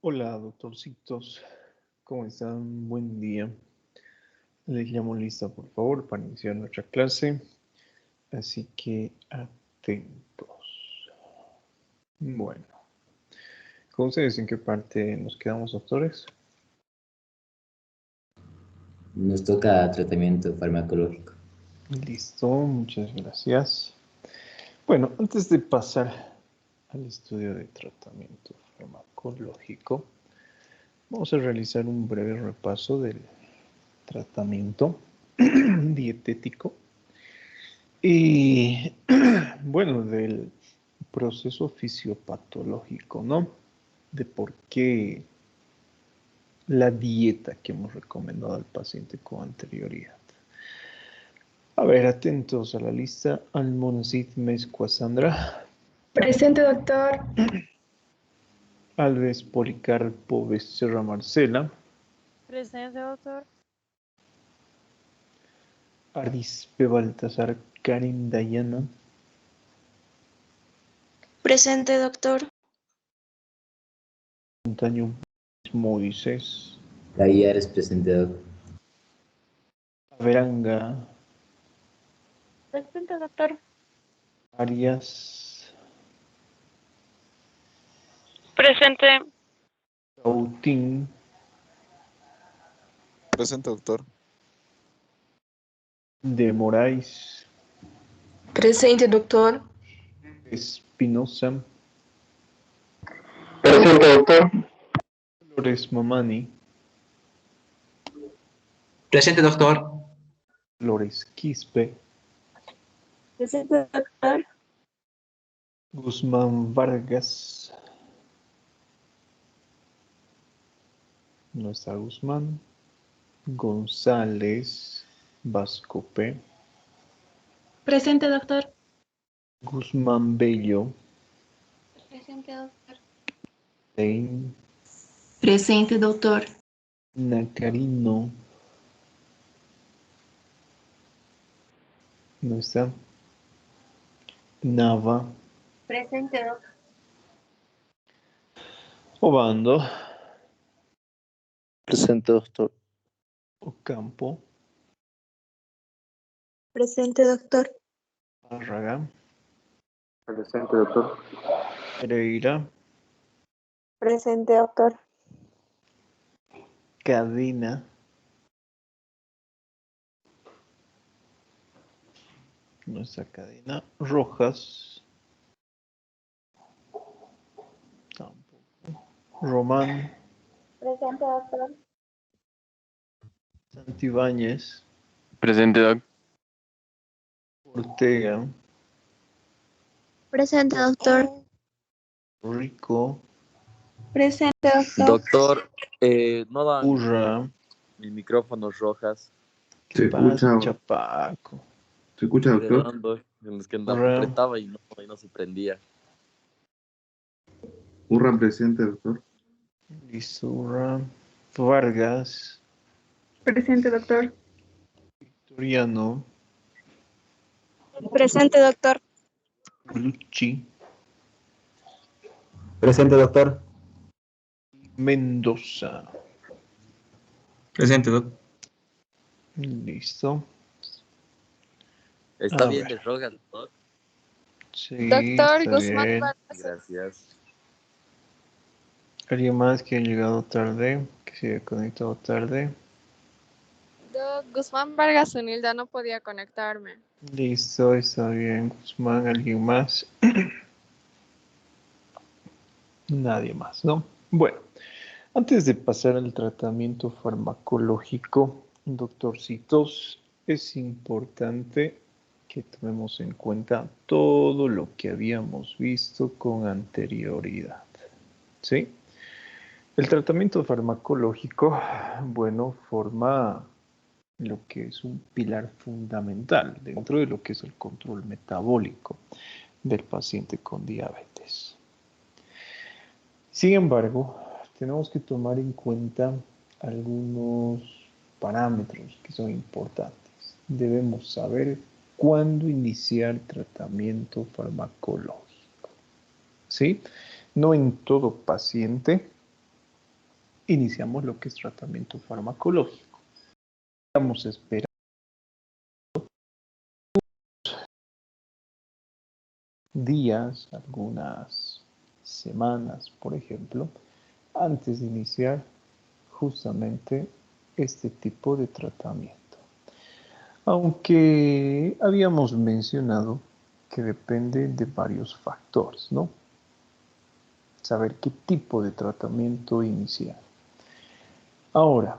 Hola, doctorcitos. ¿Cómo están? Buen día. Les llamo lista, por favor, para iniciar nuestra clase. Así que atentos. Bueno, ¿cómo ustedes en qué parte nos quedamos, doctores? Nos toca tratamiento farmacológico. Listo, muchas gracias. Bueno, antes de pasar al estudio de tratamiento farmacológico, vamos a realizar un breve repaso del tratamiento dietético y, bueno, del proceso fisiopatológico, ¿no? De por qué la dieta que hemos recomendado al paciente con anterioridad. A ver, atentos a la lista. Almonacid Mescuasandra. Presente, doctor. Alves Policarpo Becerra Marcela. Presente, doctor. Arispe Baltasar Karen Dayana. Presente, doctor. Montaño Moisés. Ahí eres presente, doc. Veranga. Presente, doctor. Arias. Presente. Cautín. Presente, doctor. De Moraes. Presente, doctor. Espinosa. Presente, doctor. Flores Mamani. Presente, doctor. Flores Quispe. Presente, doctor. Guzmán Vargas. No está Guzmán. González Vascope. Presente, doctor. Guzmán Bello. Presente, doctor. Tein. Presente, doctor. Nacarino. No está. Nava. Presente, doctor. Obando. Presente, doctor. Ocampo. Presente, doctor. Barraga. Presente, doctor. Pereira. Presente, doctor. Cadena. No está Cadena. Rojas. Tampoco. Román. Presente, doctor. Santibáñez. Presente, doc. Ortega. Presente, doctor. Rico. Presente, doctor. Doctor, no dan Urra. mis micrófonos rojas. ¿Qué Se pasa, escucha, chapaco? ¿se escucha, doctor? Quedando en los que Urra. apretaba y no se prendía. Urra, presente, doctor. Listo, Urra. Vargas. Presente, doctor. Victoriano. Presente, doctor. Lucci. Presente, doctor. Mendoza. Presente, doctor. Listo. ¿Está A bien ver. de rojas, doctor? Sí, Doctor está Guzmán bien. Vargas. Gracias. ¿Alguien más que ha llegado tarde? Que se haya conectado tarde. Guzmán Vargas Unilda no podía conectarme. Listo, está bien. Guzmán, ¿alguien más? Nadie más, ¿no? Bueno, antes de pasar al tratamiento farmacológico, doctorcitos, es importante que tomemos en cuenta todo lo que habíamos visto con anterioridad, ¿sí? El tratamiento farmacológico, bueno, forma lo que es un pilar fundamental dentro de lo que es el control metabólico del paciente con diabetes. Sin embargo, tenemos que tomar en cuenta algunos parámetros que son importantes. Debemos saber cuándo iniciar tratamiento farmacológico. ¿Sí? No en todo paciente iniciamos lo que es tratamiento farmacológico. Vamos a esperar días, algunas semanas, por ejemplo, antes de iniciar justamente este tipo de tratamiento. Aunque habíamos mencionado que depende de varios factores, ¿no? Saber qué tipo de tratamiento iniciar. Ahora,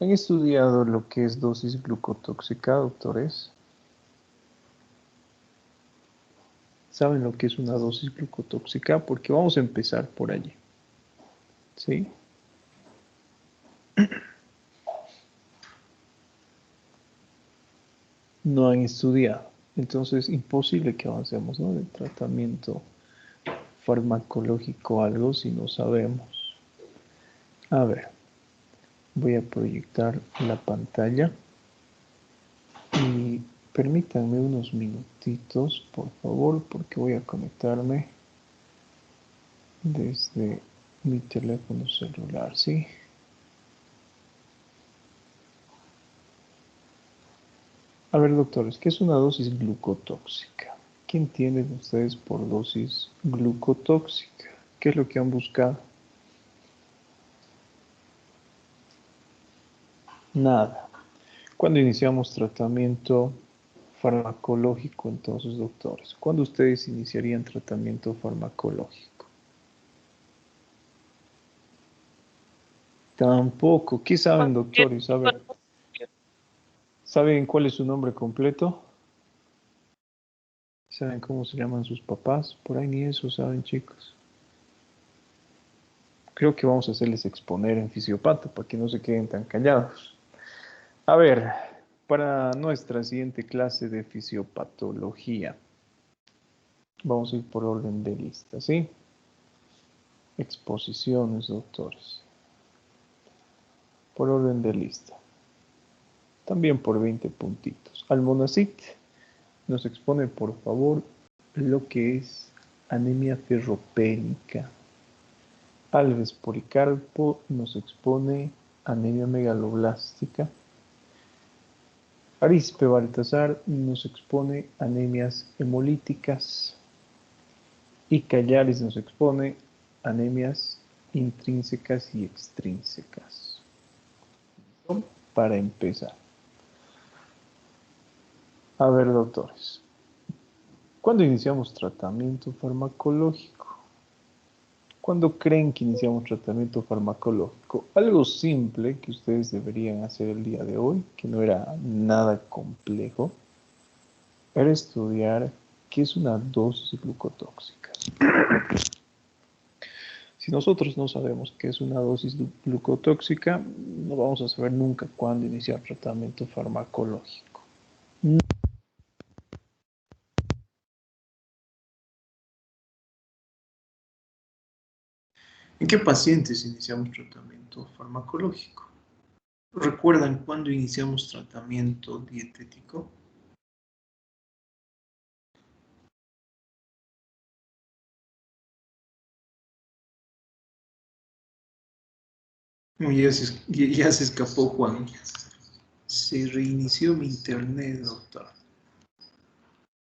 ¿han estudiado lo que es dosis glucotóxica, doctores? ¿Saben lo que es una dosis glucotóxica? Porque vamos a empezar por allí. ¿Sí? No han estudiado. Entonces, imposible que avancemos, ¿no? De tratamiento farmacológico algo si no sabemos. A ver, voy a proyectar la pantalla y permítanme unos minutitos, por favor, porque voy a conectarme desde mi teléfono celular, ¿sí? A ver, doctores, ¿qué es una dosis glucotóxica? ¿Qué entienden ustedes por dosis glucotóxica? ¿Qué es lo que han buscado? Nada. ¿Cuándo iniciamos tratamiento farmacológico entonces, doctores? ¿Cuándo ustedes iniciarían tratamiento farmacológico? Tampoco. ¿Qué saben, doctores? A ver, ¿saben cuál es su nombre completo? ¿Saben cómo se llaman sus papás? Por ahí ni eso saben, chicos. Creo que vamos a hacerles exponer en fisiopata para que no se queden tan callados. A ver, para nuestra siguiente clase de fisiopatología, vamos a ir por orden de lista, ¿sí? Exposiciones, doctores. Por orden de lista. También por 20 puntitos. Almonacid nos expone, por favor, lo que es anemia ferropénica. Alves Policarpo nos expone anemia megaloblástica. Arispe Baltasar nos expone anemias hemolíticas. Y Callares nos expone anemias intrínsecas y extrínsecas. Para empezar. A ver, doctores. ¿Cuándo iniciamos tratamiento farmacológico? ¿Cuándo creen que iniciamos tratamiento farmacológico? Algo simple que ustedes deberían hacer el día de hoy, que no era nada complejo, era estudiar qué es una dosis glucotóxica. Si nosotros no sabemos qué es una dosis glucotóxica, no vamos a saber nunca cuándo iniciar tratamiento farmacológico. ¿En qué pacientes iniciamos tratamiento farmacológico? ¿Recuerdan cuándo iniciamos tratamiento dietético? Ya se escapó Juan. Se reinició mi internet, doctor.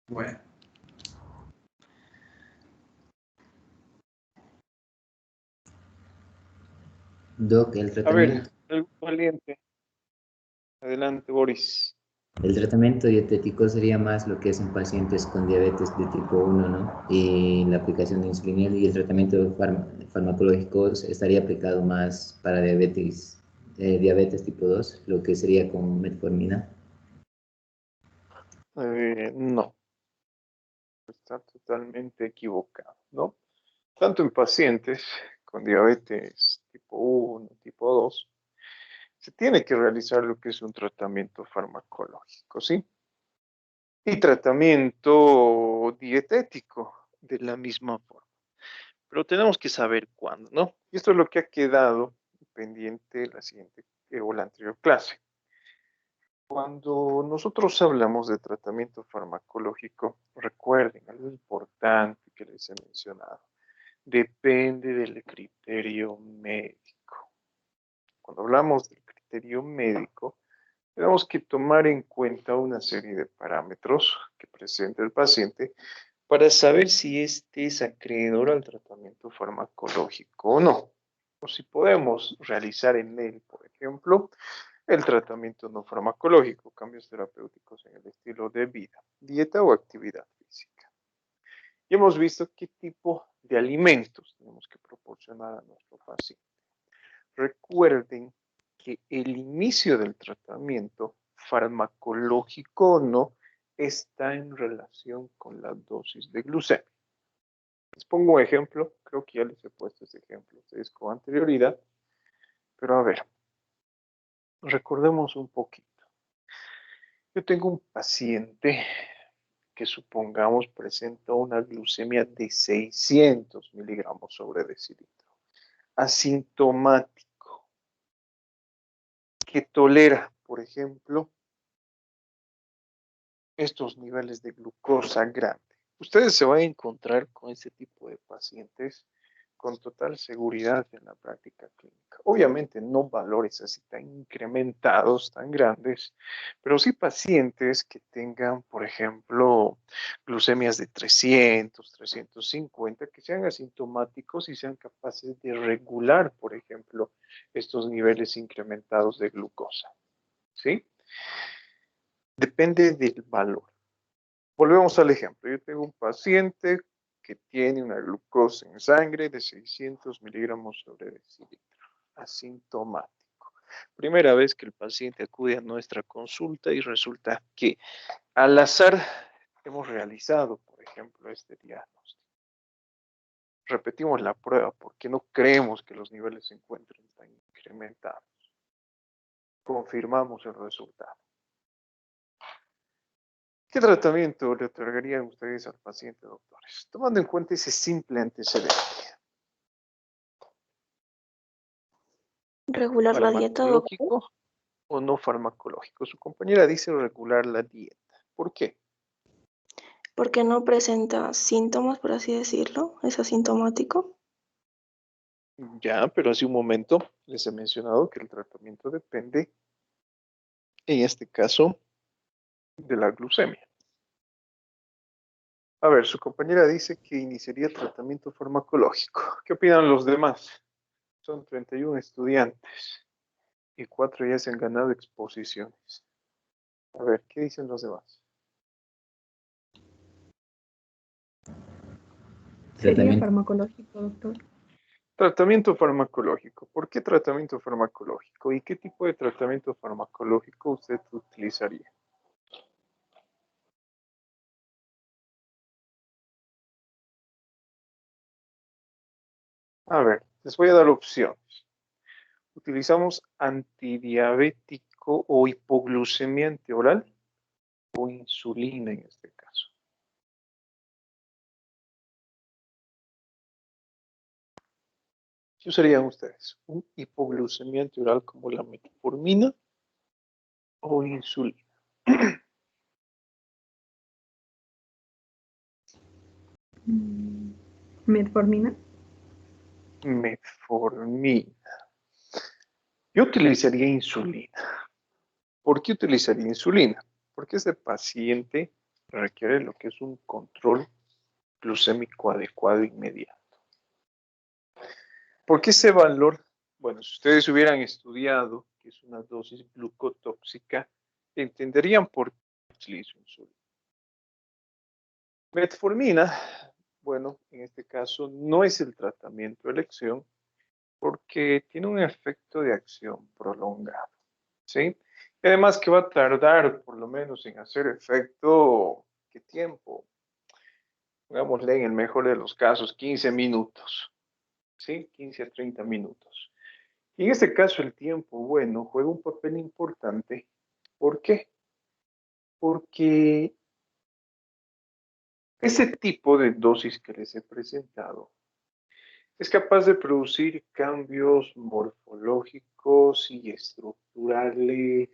Bueno. Doc, A ver, el valiente. Adelante, Boris. el tratamiento dietético sería más lo que es en pacientes con diabetes de tipo 1, ¿no? Y la aplicación de insulina y el tratamiento farmacológico estaría aplicado más para diabetes tipo 2, lo que sería con metformina. No, está totalmente equivocado, ¿no? Tanto en pacientes con diabetes tipo 1, tipo 2, se tiene que realizar lo que es un tratamiento farmacológico, ¿sí? Y tratamiento dietético de la misma forma. Pero tenemos que saber cuándo, ¿no? Y esto es lo que ha quedado pendiente la siguiente o la anterior clase. Cuando nosotros hablamos de tratamiento farmacológico, recuerden algo importante que les he mencionado. depende del criterio médico. Cuando hablamos del criterio médico, tenemos que tomar en cuenta una serie de parámetros que presenta el paciente para saber si éste es acreedor al tratamiento farmacológico o no. O si podemos realizar en él, por ejemplo, el tratamiento no farmacológico, cambios terapéuticos en el estilo de vida, dieta o actividad física. Y hemos visto qué tipo de alimentos tenemos que proporcionar a nuestro paciente. Recuerden que el inicio del tratamiento farmacológico o no está en relación con la dosis de glucemia. Les pongo un ejemplo, creo que ya les he puesto ese ejemplo a ustedes con anterioridad, pero a ver, recordemos un poquito. Yo tengo un paciente que supongamos presenta una glucemia de 600 miligramos sobre decilitro, asintomático, que tolera, por ejemplo, estos niveles de glucosa grande. Ustedes se van a encontrar con este tipo de pacientes con total seguridad en la práctica clínica. Obviamente no valores así tan incrementados, tan grandes, pero sí pacientes que tengan, por ejemplo, glucemias de 300, 350, que sean asintomáticos y sean capaces de regular, por ejemplo, estos niveles incrementados de glucosa. ¿Sí? Depende del valor. Volvemos al ejemplo. Yo tengo un paciente que tiene una glucosa en sangre de 600 miligramos sobre decilitro, asintomático. Primera vez que el paciente acude a nuestra consulta y resulta que al azar hemos realizado, por ejemplo, este diagnóstico. Repetimos la prueba porque no creemos que los niveles se encuentren tan incrementados. Confirmamos el resultado. ¿Qué tratamiento le otorgarían ustedes al paciente, doctores? Tomando en cuenta ese simple antecedente. Regular la dieta, doctor. ¿Farmacológico o no farmacológico? Su compañera dice regular la dieta. ¿Por qué? Porque no presenta síntomas, por así decirlo. Es asintomático. Ya, pero hace un momento les he mencionado que el tratamiento depende, en este caso, de la glucemia. A ver, su compañera dice que iniciaría tratamiento farmacológico. ¿Qué opinan los demás? Son 31 estudiantes y 4 ya se han ganado exposiciones. A ver, ¿qué dicen los demás? Sería farmacológico, doctor. Tratamiento farmacológico. ¿Por qué tratamiento farmacológico? ¿Y qué tipo de tratamiento farmacológico usted utilizaría? A ver, les voy a dar opciones. Utilizamos antidiabético o hipoglucemiante oral o insulina en este caso. ¿Qué usarían ustedes? ¿Un hipoglucemiante oral como la metformina o insulina? Metformina. Metformina. Yo utilizaría insulina. ¿Por qué utilizaría insulina? Porque ese paciente requiere lo que es un control glucémico adecuado e inmediato. ¿Por qué ese valor? Bueno, si ustedes hubieran estudiado que es una dosis glucotóxica, entenderían por qué utilizo insulina. Metformina, bueno, en este caso no es el tratamiento de elección porque tiene un efecto de acción prolongado, ¿sí? Y además que va a tardar por lo menos en hacer efecto, ¿qué tiempo? Pongámosle en el mejor de los casos 15 minutos, ¿sí? 15 a 30 minutos. Y en este caso el tiempo, bueno, juega un papel importante. ¿Por qué? Porque ese tipo de dosis que les he presentado es capaz de producir cambios morfológicos y estructurales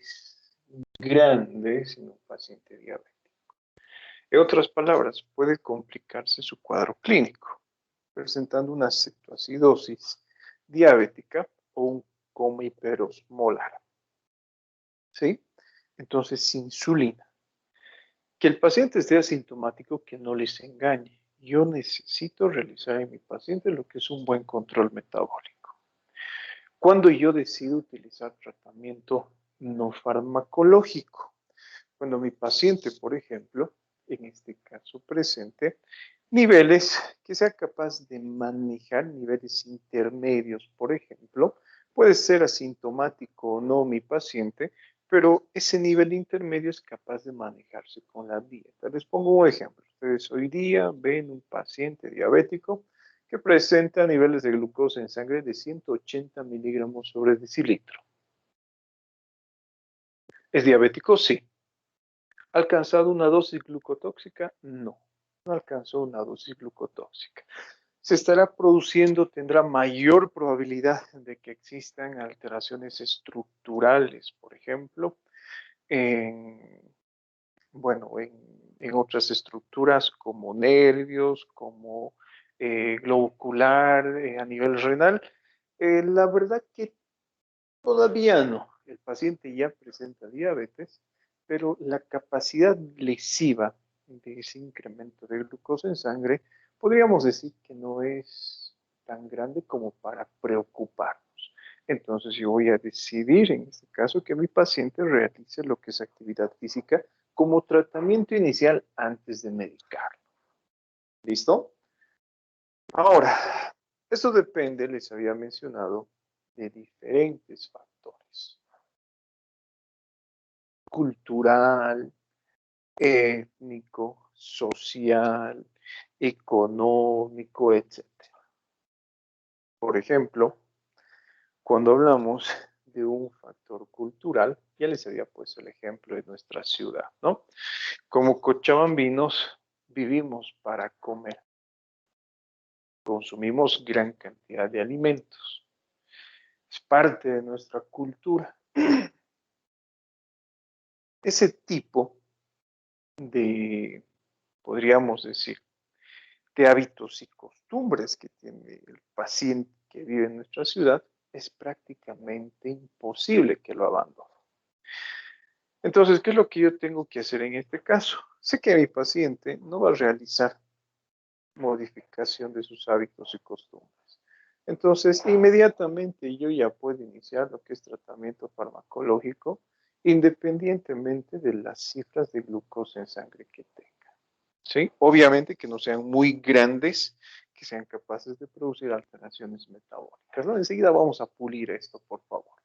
grandes en un paciente diabético. En otras palabras, puede complicarse su cuadro clínico. presentando una cetoacidosis diabética o un coma hiperosmolar. ¿Sí? Entonces, insulina. Que el paciente esté asintomático, que no les engañe. Yo necesito realizar en mi paciente lo que es un buen control metabólico. Cuando yo decido utilizar tratamiento no farmacológico, cuando mi paciente, por ejemplo, en este caso presente, niveles que sea capaz de manejar, niveles intermedios, por ejemplo, puede ser asintomático o no mi paciente, pero ese nivel intermedio es capaz de manejarse con la dieta. Les pongo un ejemplo. Ustedes hoy día ven un paciente diabético que presenta niveles de glucosa en sangre de 180 miligramos sobre decilitro. ¿Es diabético? Sí. ¿Ha alcanzado una dosis glucotóxica? No, no alcanzó una dosis glucotóxica. Se estará produciendo, tendrá mayor probabilidad de que existan alteraciones estructurales, por ejemplo, en otras estructuras como nervios, como globo ocular, a nivel renal. La verdad que todavía no. El paciente ya presenta diabetes, pero la capacidad lesiva de ese incremento de glucosa en sangre, podríamos decir que no es tan grande como para preocuparnos. Entonces yo voy a decidir en este caso que mi paciente realice lo que es actividad física como tratamiento inicial antes de medicarlo. ¿Listo? Ahora, eso depende, les había mencionado, de diferentes factores. Cultural, étnico, social, económico, etc. Por ejemplo, cuando hablamos de un factor cultural, ya les había puesto el ejemplo de nuestra ciudad, ¿no? Como cochabambinos vivimos para comer. Consumimos gran cantidad de alimentos. Es parte de nuestra cultura. Ese tipo de, podríamos decir, de hábitos y costumbres que tiene el paciente que vive en nuestra ciudad, es prácticamente imposible que lo abandone. Entonces, ¿qué es lo que yo tengo que hacer en este caso? Sé que mi paciente no va a realizar modificación de sus hábitos y costumbres. Entonces, inmediatamente yo ya puedo iniciar lo que es tratamiento farmacológico, independientemente de las cifras de glucosa en sangre que tenga. ¿Sí? Obviamente que no sean muy grandes, que sean capaces de producir alteraciones metabólicas, ¿no? Enseguida vamos a pulir esto, por favor.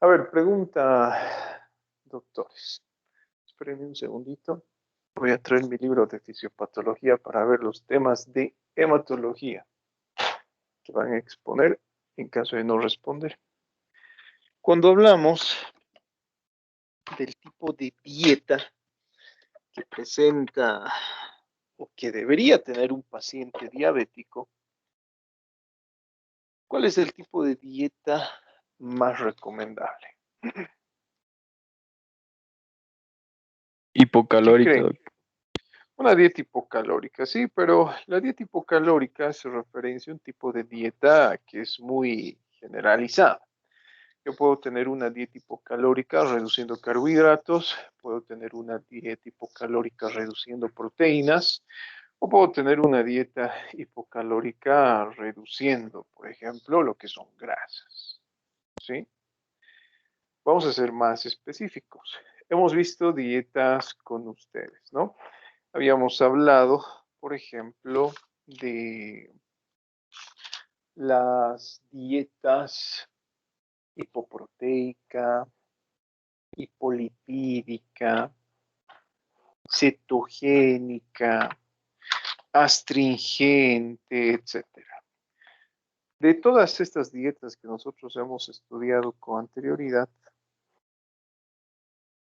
A ver, pregunta, doctores. Espérenme un segundito. Voy a traer mi libro de fisiopatología para ver los temas de hematología que van a exponer en caso de no responder. Cuando hablamos del tipo de dieta que presenta o que debería tener un paciente diabético, ¿cuál es el tipo de dieta más recomendable? Hipocalórica. Una dieta hipocalórica, sí, pero la dieta hipocalórica se referencia a un tipo de dieta que es muy generalizada. Yo puedo tener una dieta hipocalórica reduciendo carbohidratos, puedo tener una dieta hipocalórica reduciendo proteínas, o puedo tener una dieta hipocalórica reduciendo, por ejemplo, lo que son grasas. ¿Sí? Vamos a ser más específicos. Hemos visto dietas con ustedes, ¿no? Habíamos hablado, por ejemplo, de las dietas hipoproteica, hipolipídica, cetogénica, astringente, etc. De todas estas dietas que nosotros hemos estudiado con anterioridad,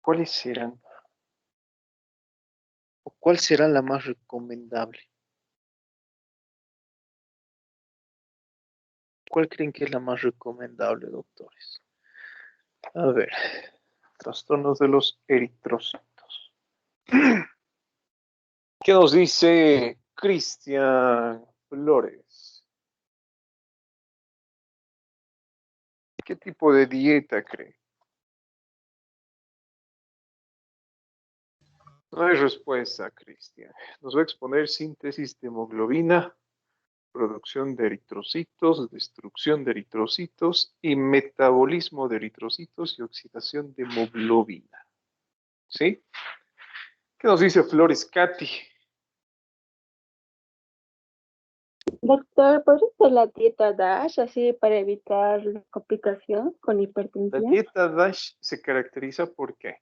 ¿cuáles serán? ¿O cuál será la más recomendable? ¿Cuál creen que es la más recomendable, doctores? A ver, trastornos de los eritrocitos. ¿Qué nos dice Cristian Flores, ¿qué tipo de dieta cree? No hay respuesta, Cristian. Nos va a exponer síntesis de hemoglobina, producción de eritrocitos, destrucción de eritrocitos y metabolismo de eritrocitos y oxidación de hemoglobina. ¿Sí? ¿Qué nos dice Flores Katy? Doctor, ¿puede ser la dieta DASH así para evitar la complicación con La hipertensión? dieta DASH se caracteriza por qué?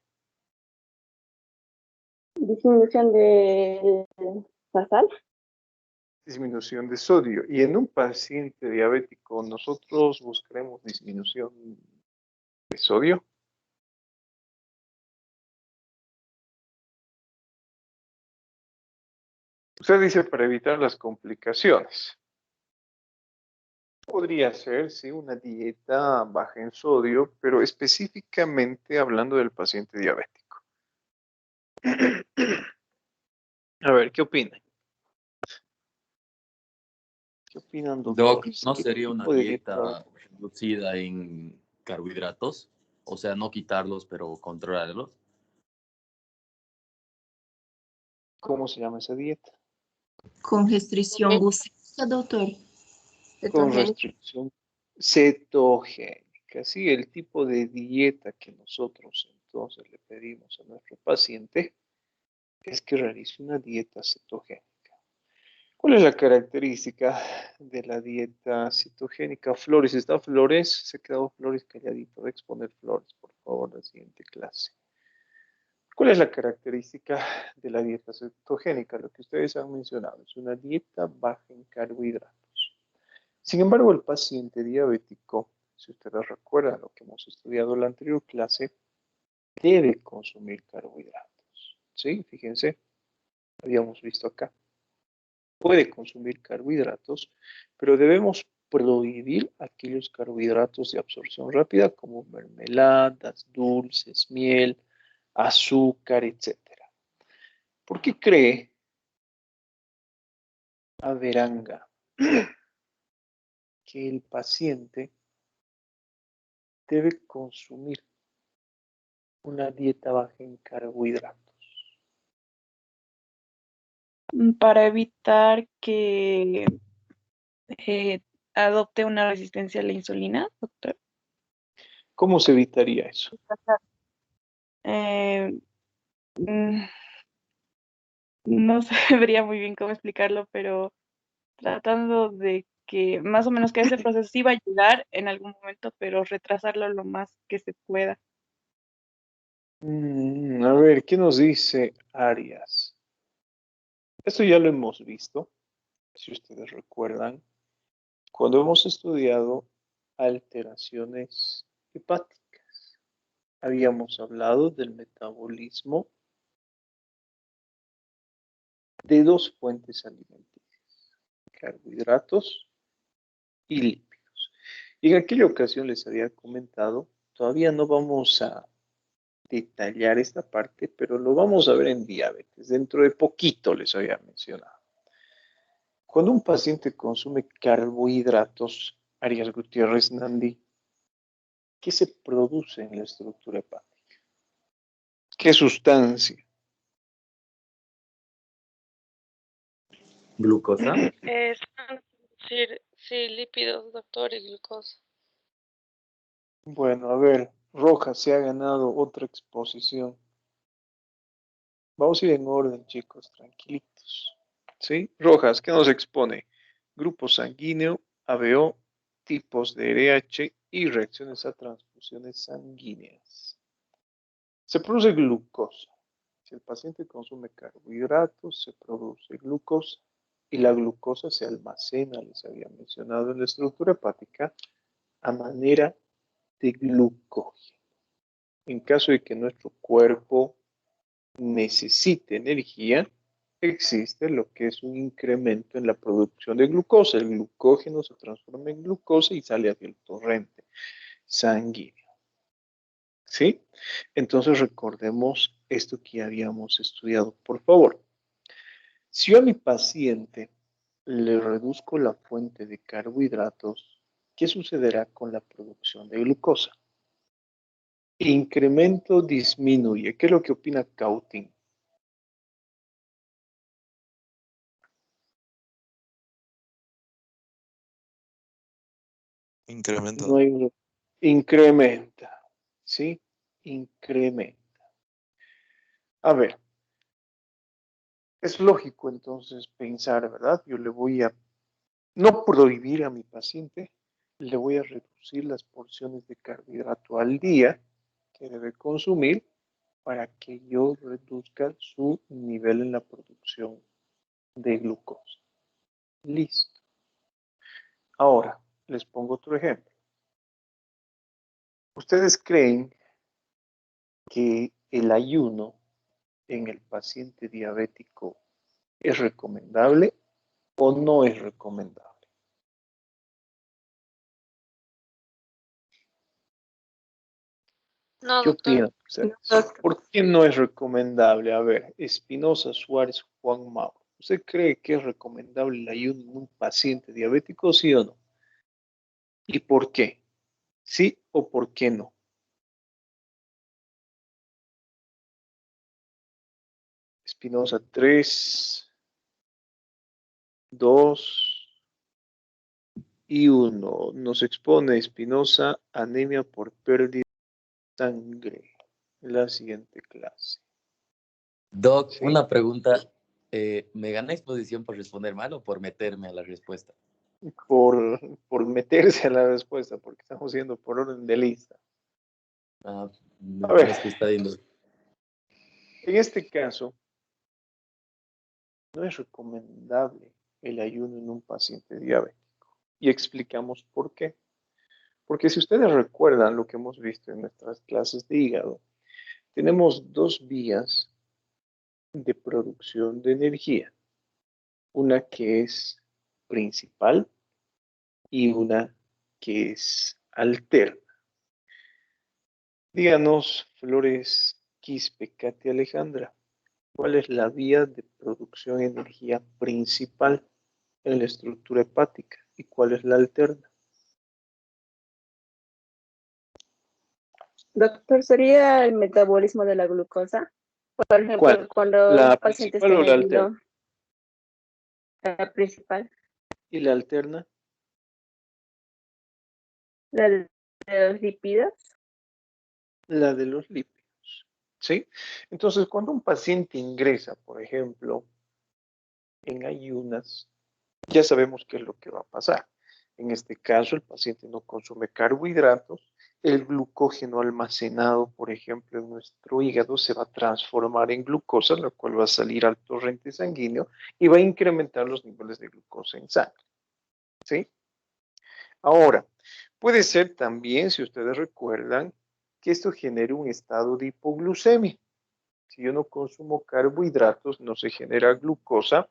Disminución de la sal. Disminución de sodio. Y en un paciente diabético, nosotros buscaremos disminución de sodio. Usted dice para evitar las complicaciones. Podría ser, sí, una dieta baja en sodio, pero específicamente hablando del paciente diabético. A ver, ¿qué opinan? ¿Qué opinan, Doc, doctores? ¿no ¿Qué sería una tipo de dieta reducida en carbohidratos? O sea, no quitarlos, pero controlarlos. ¿Cómo se llama esa dieta? Con restrición glucémica, doctor. Con Cetogénica. restricción cetogénica. Sí, el tipo de dieta que nosotros entonces le pedimos a nuestro paciente es que realice una dieta cetogénica. ¿Cuál es la característica de la dieta cetogénica? Flores, ¿está Flores? Se ha quedado Flores calladito. Voy a exponer Flores, por favor, la siguiente clase. ¿Cuál es la característica de la dieta cetogénica? Lo que ustedes han mencionado es una dieta baja en carbohidratos. Sin embargo, el paciente diabético, si ustedes recuerdan lo que hemos estudiado en la anterior clase, debe consumir carbohidratos. ¿Sí? Fíjense, habíamos visto acá. Puede consumir carbohidratos, pero debemos prohibir aquellos carbohidratos de absorción rápida como mermeladas, dulces, miel, azúcar, etc. ¿Por qué cree Averanga que el paciente debe consumir una dieta baja en carbohidratos? Para evitar que adopte una resistencia a la insulina, doctor. ¿Cómo se evitaría eso? Eh, mm, no sabría muy bien cómo explicarlo, pero tratando de que más o menos que ese proceso sí va a llegar en algún momento, pero retrasarlo lo más que se pueda. A ver, ¿qué nos dice Arias? Esto ya lo hemos visto, si ustedes recuerdan, cuando hemos estudiado alteraciones hepáticas. Habíamos hablado del metabolismo de dos fuentes alimenticias, carbohidratos y lípidos. Y en aquella ocasión les había comentado, todavía no vamos a detallar esta parte, pero lo vamos a ver en diabetes. Dentro de poquito les había mencionado. Cuando un paciente consume carbohidratos, Arias Gutiérrez Nandi, ¿qué se produce en la estructura hepática? ¿Qué sustancia? ¿Glucosa? Sí, lípidos, doctor, y glucosa. Bueno, a ver, Rojas se ha ganado otra exposición. Vamos a ir en orden, chicos, tranquilitos. ¿Sí? Rojas, ¿qué nos expone? Grupo sanguíneo, ABO, tipos de RH y reacciones a transfusiones sanguíneas. Se produce glucosa. Si el paciente consume carbohidratos, se produce glucosa y la glucosa se almacena, les había mencionado en la estructura hepática, a manera de glucógeno. En caso de que nuestro cuerpo necesite energía, existe lo que es un incremento en la producción de glucosa. El glucógeno se transforma en glucosa y sale hacia el torrente sanguíneo. ¿Sí? Entonces recordemos esto que habíamos estudiado. Por favor, si yo a mi paciente le reduzco la fuente de carbohidratos, ¿qué sucederá con la producción de glucosa? Incremento, disminuye. ¿Qué es lo que opina Cautin? Incrementa. No hay incrementa, ¿sí? Incrementa. A ver, es lógico entonces pensar, ¿verdad? Yo le voy a no prohibir a mi paciente, le voy a reducir las porciones de carbohidrato al día que debe consumir para que yo reduzca su nivel en la producción de glucosa. Listo. Ahora, les pongo otro ejemplo. ¿Ustedes creen que el ayuno en el paciente diabético es recomendable o no es recomendable? No, ¿Qué doctor. opinan ustedes? ¿Por qué no es recomendable? A ver, Espinosa, Suárez, Juan Mauro. ¿Usted cree que es recomendable el ayuno en un paciente diabético, sí o no? ¿Y por qué? ¿Sí o por qué no? Espinosa, 3, 2 y 1. Nos expone Espinosa anemia por pérdida de sangre. La siguiente clase. Doc, Sí. una pregunta. ¿Me gana exposición por responder mal o por meterme a la respuesta? Por meterse a la respuesta, porque estamos yendo por orden de lista. Ah, me A ver. parece que está bien. En este caso, no es recomendable el ayuno en un paciente diabético. Y explicamos por qué. Porque si ustedes recuerdan lo que hemos visto en nuestras clases de hígado, tenemos dos vías de producción de energía. Una que es principal y una que es alterna. Díganos, Flores, Quispe, Katy, Alejandra, ¿cuál es la vía de producción de energía principal en la estructura hepática y cuál es la alterna? Doctor, ¿sería el metabolismo de la glucosa? Por ejemplo, ¿Cuál? cuando ¿La un paciente principal está o en la alterna? ayuno, la principal, ¿Y la alterna? la de los lípidos. La de los lípidos. ¿Sí? Entonces, cuando un paciente ingresa, por ejemplo, en ayunas, ya sabemos qué es lo que va a pasar. En este caso, el paciente no consume carbohidratos, el glucógeno almacenado, por ejemplo, en nuestro hígado se va a transformar en glucosa, lo cual va a salir al torrente sanguíneo y va a incrementar los niveles de glucosa en sangre. ¿Sí? Ahora, puede ser también, si ustedes recuerdan, que esto genere un estado de hipoglucemia. Si yo no consumo carbohidratos, no se genera glucosa,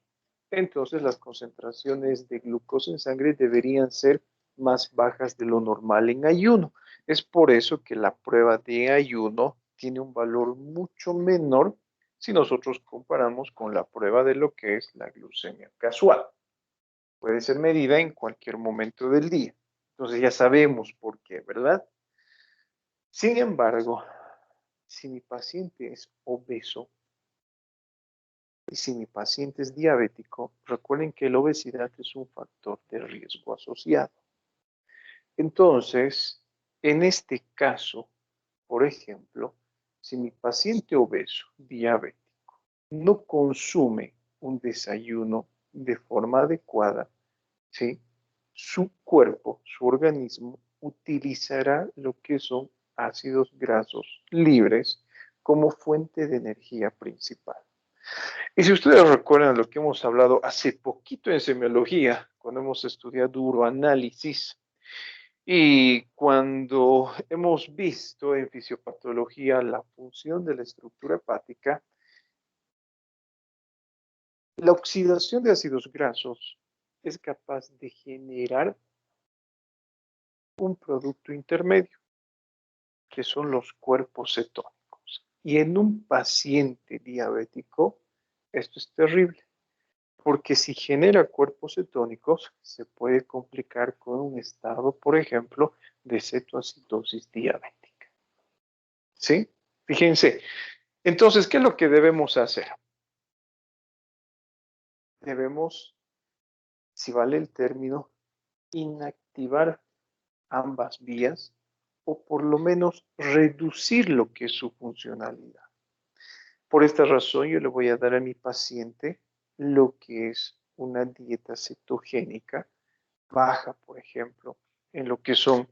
entonces las concentraciones de glucosa en sangre deberían ser más bajas de lo normal en ayuno. Es por eso que la prueba de ayuno tiene un valor mucho menor si nosotros comparamos con la prueba de lo que es la glucemia casual. Puede ser medida en cualquier momento del día. Entonces ya sabemos por qué, ¿verdad? Sin embargo, si mi paciente es obeso, y si mi paciente es diabético, recuerden que la obesidad es un factor de riesgo asociado. Entonces, en este caso, por ejemplo, si mi paciente obeso, diabético, no consume un desayuno de forma adecuada, ¿sí? Su cuerpo, su organismo, utilizará lo que son ácidos grasos libres como fuente de energía principal. Y si ustedes recuerdan lo que hemos hablado hace poquito en semiología, cuando hemos estudiado uroanálisis y cuando hemos visto en fisiopatología la función de la estructura hepática, la oxidación de ácidos grasos es capaz de generar un producto intermedio, que son los cuerpos cetónicos. Y en un paciente diabético, esto es terrible, Porque si genera cuerpos cetónicos, se puede complicar con un estado, por ejemplo, de cetoacidosis diabética. ¿Sí? Fíjense. Entonces, ¿qué es lo que debemos hacer? Debemos, si vale el término, inactivar ambas vías o por lo menos reducir lo que es su funcionalidad. Por esta razón, yo le voy a dar a mi paciente lo que es una dieta cetogénica baja, por ejemplo, en lo que son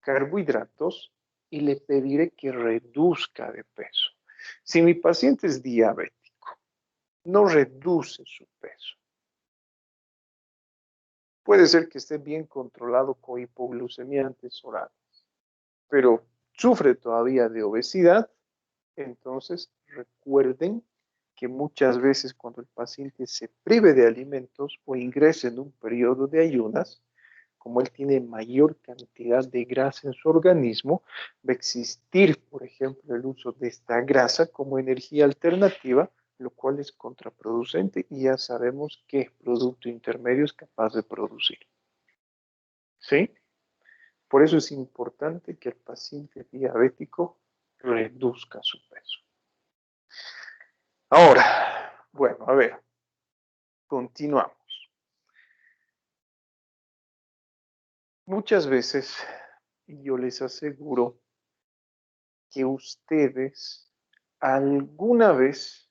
carbohidratos y le pediré que reduzca de peso. Si mi paciente es diabético, no reduce su peso. Puede ser que esté bien controlado con hipoglucemia antes orales, pero sufre todavía de obesidad. Entonces, recuerden que muchas veces cuando el paciente se prive de alimentos o ingrese en un periodo de ayunas, como él tiene mayor cantidad de grasa en su organismo, va a existir, por ejemplo, el uso de esta grasa como energía alternativa, lo cual es contraproducente y ya sabemos qué producto intermedio es capaz de producir. ¿Sí? Por eso es importante que el paciente diabético reduzca su peso. Ahora, bueno, a ver, continuamos. Muchas veces, y yo les aseguro que ustedes alguna vez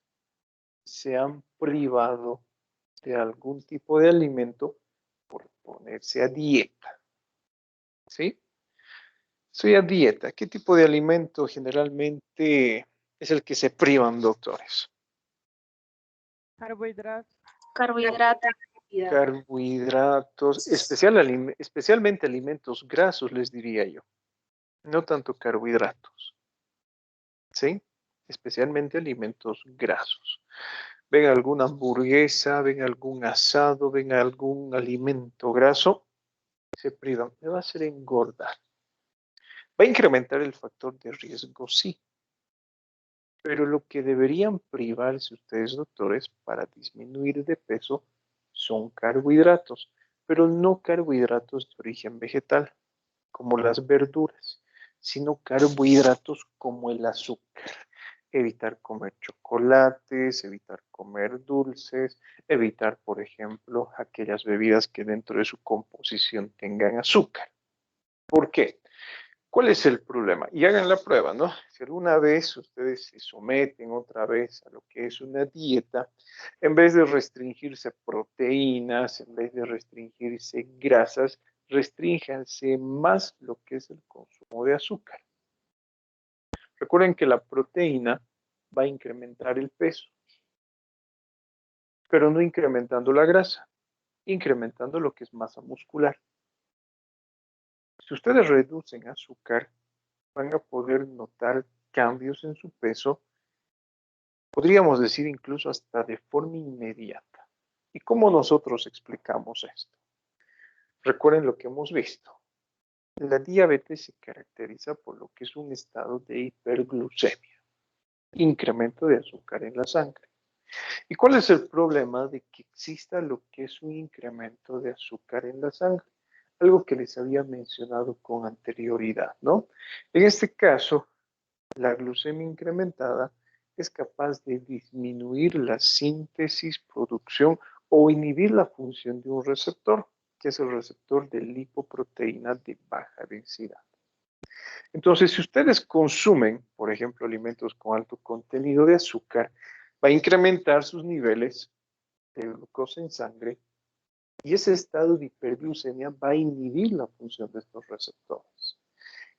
se han privado de algún tipo de alimento por ponerse a dieta. ¿Sí? Soy a dieta. ¿Qué tipo de alimento generalmente es el que se privan, doctores? Carbohidratos. Carbohidratos. Carbohidratos, especialmente alimentos grasos, les diría yo. No tanto carbohidratos. ¿Sí? Especialmente alimentos grasos. Ven alguna hamburguesa, ven algún asado, ven algún alimento graso, se privan. Me va a hacer engordar. Va a incrementar el factor de riesgo, sí. Pero lo que deberían privarse ustedes, doctores, para disminuir de peso son carbohidratos, pero no carbohidratos de origen vegetal, como las verduras, sino carbohidratos como el azúcar. Evitar comer chocolates, evitar comer dulces, evitar, por ejemplo, aquellas bebidas que dentro de su composición tengan azúcar. ¿Por qué? ¿Cuál es el problema? Y hagan la prueba, ¿no? Si alguna vez ustedes se someten otra vez a lo que es una dieta, en vez de restringirse proteínas, en vez de restringirse grasas, restrínjanse más lo que es el consumo de azúcar. Recuerden que la proteína va a incrementar el peso, pero no incrementando la grasa, incrementando lo que es masa muscular. Si ustedes reducen azúcar, van a poder notar cambios en su peso, podríamos decir incluso hasta de forma inmediata. ¿Y cómo nosotros explicamos esto? Recuerden lo que hemos visto. La diabetes se caracteriza por lo que es un estado de hiperglucemia, incremento de azúcar en la sangre. ¿Y cuál es el problema de que exista lo que es un incremento de azúcar en la sangre? Algo que les había mencionado con anterioridad, ¿no? En este caso, la glucemia incrementada es capaz de disminuir la síntesis, producción o inhibir la función de un receptor, que es el receptor de lipoproteína de baja densidad. Entonces, si ustedes consumen, por ejemplo, alimentos con alto contenido de azúcar, va a incrementar sus niveles de glucosa en sangre y ese estado de hiperglucemia va a inhibir la función de estos receptores.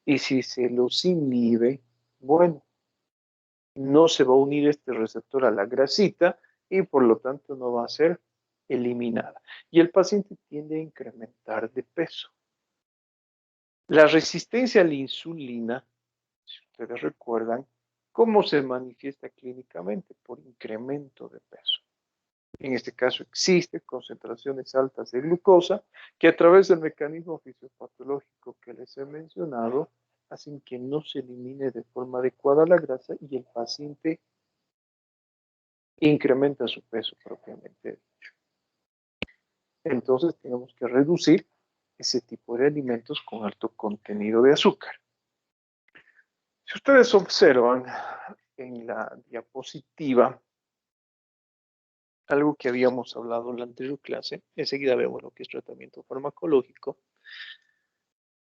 Y si se los inhibe, bueno, no se va a unir este receptor a la grasita y por lo tanto no va a ser eliminada. Y el paciente tiende a incrementar de peso. La resistencia a la insulina, si ustedes recuerdan, ¿cómo se manifiesta clínicamente? Por incremento de peso. En este caso existen concentraciones altas de glucosa que a través del mecanismo fisiopatológico que les he mencionado hacen que no se elimine de forma adecuada la grasa y el paciente incrementa su peso propiamente dicho. Entonces tenemos que reducir ese tipo de alimentos con alto contenido de azúcar. Si ustedes observan en la diapositiva algo que habíamos hablado en la anterior clase, enseguida vemos lo que es tratamiento farmacológico,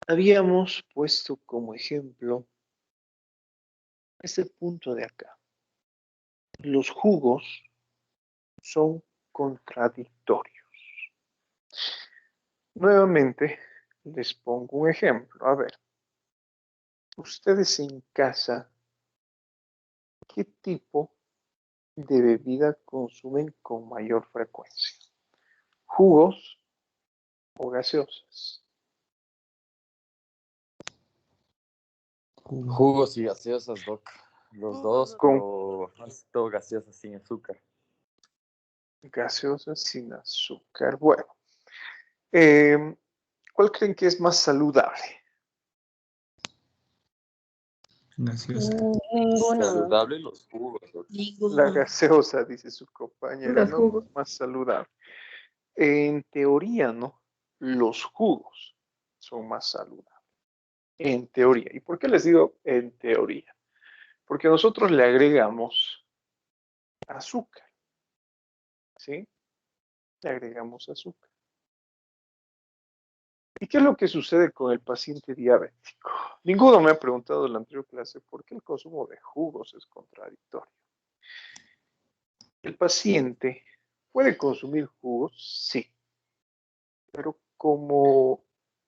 habíamos puesto como ejemplo este punto de acá. Los jugos son contradictorios. Nuevamente, les pongo un ejemplo. A ver, ustedes en casa, ¿qué tipo de bebida consumen con mayor frecuencia? ¿Jugos o gaseosas? Jugos y gaseosas, Doc. Los dos, pero más que todo gaseosas sin azúcar. Gaseosas sin azúcar. Bueno, ¿cuál creen que es más saludable? Gaseosa. Ninguno. Saludable los jugos, Doc. La gaseosa, dice su compañera, Los ¿no? jugos. Más saludable. En teoría, ¿no? Los jugos son más saludables. En teoría. ¿Y por qué les digo en teoría? Porque nosotros le agregamos azúcar. ¿Sí? Le agregamos azúcar. ¿Y qué es lo que sucede con el paciente diabético? Ninguno me ha preguntado en la anterior clase por qué el consumo de jugos es contradictorio. ¿El paciente puede consumir jugos? Sí, pero como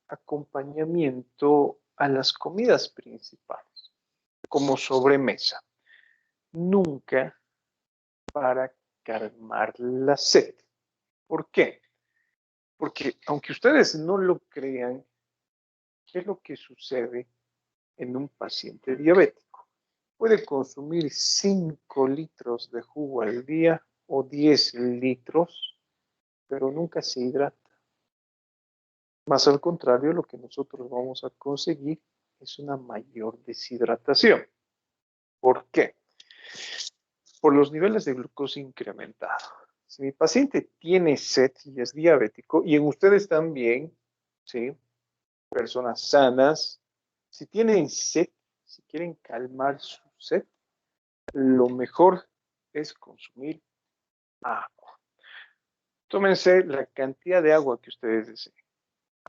acompañamiento a las comidas principales, como sobremesa, nunca para calmar la sed. ¿Por qué? Porque aunque ustedes no lo crean, ¿qué es lo que sucede en un paciente diabético? Puede consumir 5 litros de jugo al día o 10 litros, pero nunca se hidrata. Más al contrario, lo que nosotros vamos a conseguir es una mayor deshidratación. ¿Por qué? Por los niveles de glucosa incrementado. Si mi paciente tiene sed y es diabético, y en ustedes también, ¿sí? Personas sanas, si tienen sed, si quieren calmar su sed, lo mejor es consumir agua. Tómense la cantidad de agua que ustedes deseen.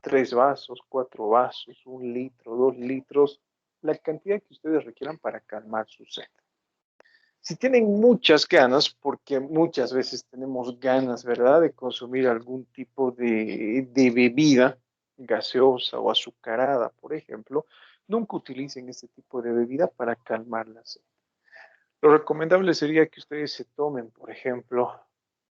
3 vasos, 4 vasos, 1 litro, 2 litros, la cantidad que ustedes requieran para calmar su sed. Si tienen muchas ganas, porque muchas veces tenemos ganas, ¿verdad?, de consumir algún tipo de bebida gaseosa o azucarada, por ejemplo, nunca utilicen este tipo de bebida para calmar la sed. Lo recomendable sería que ustedes se tomen, por ejemplo,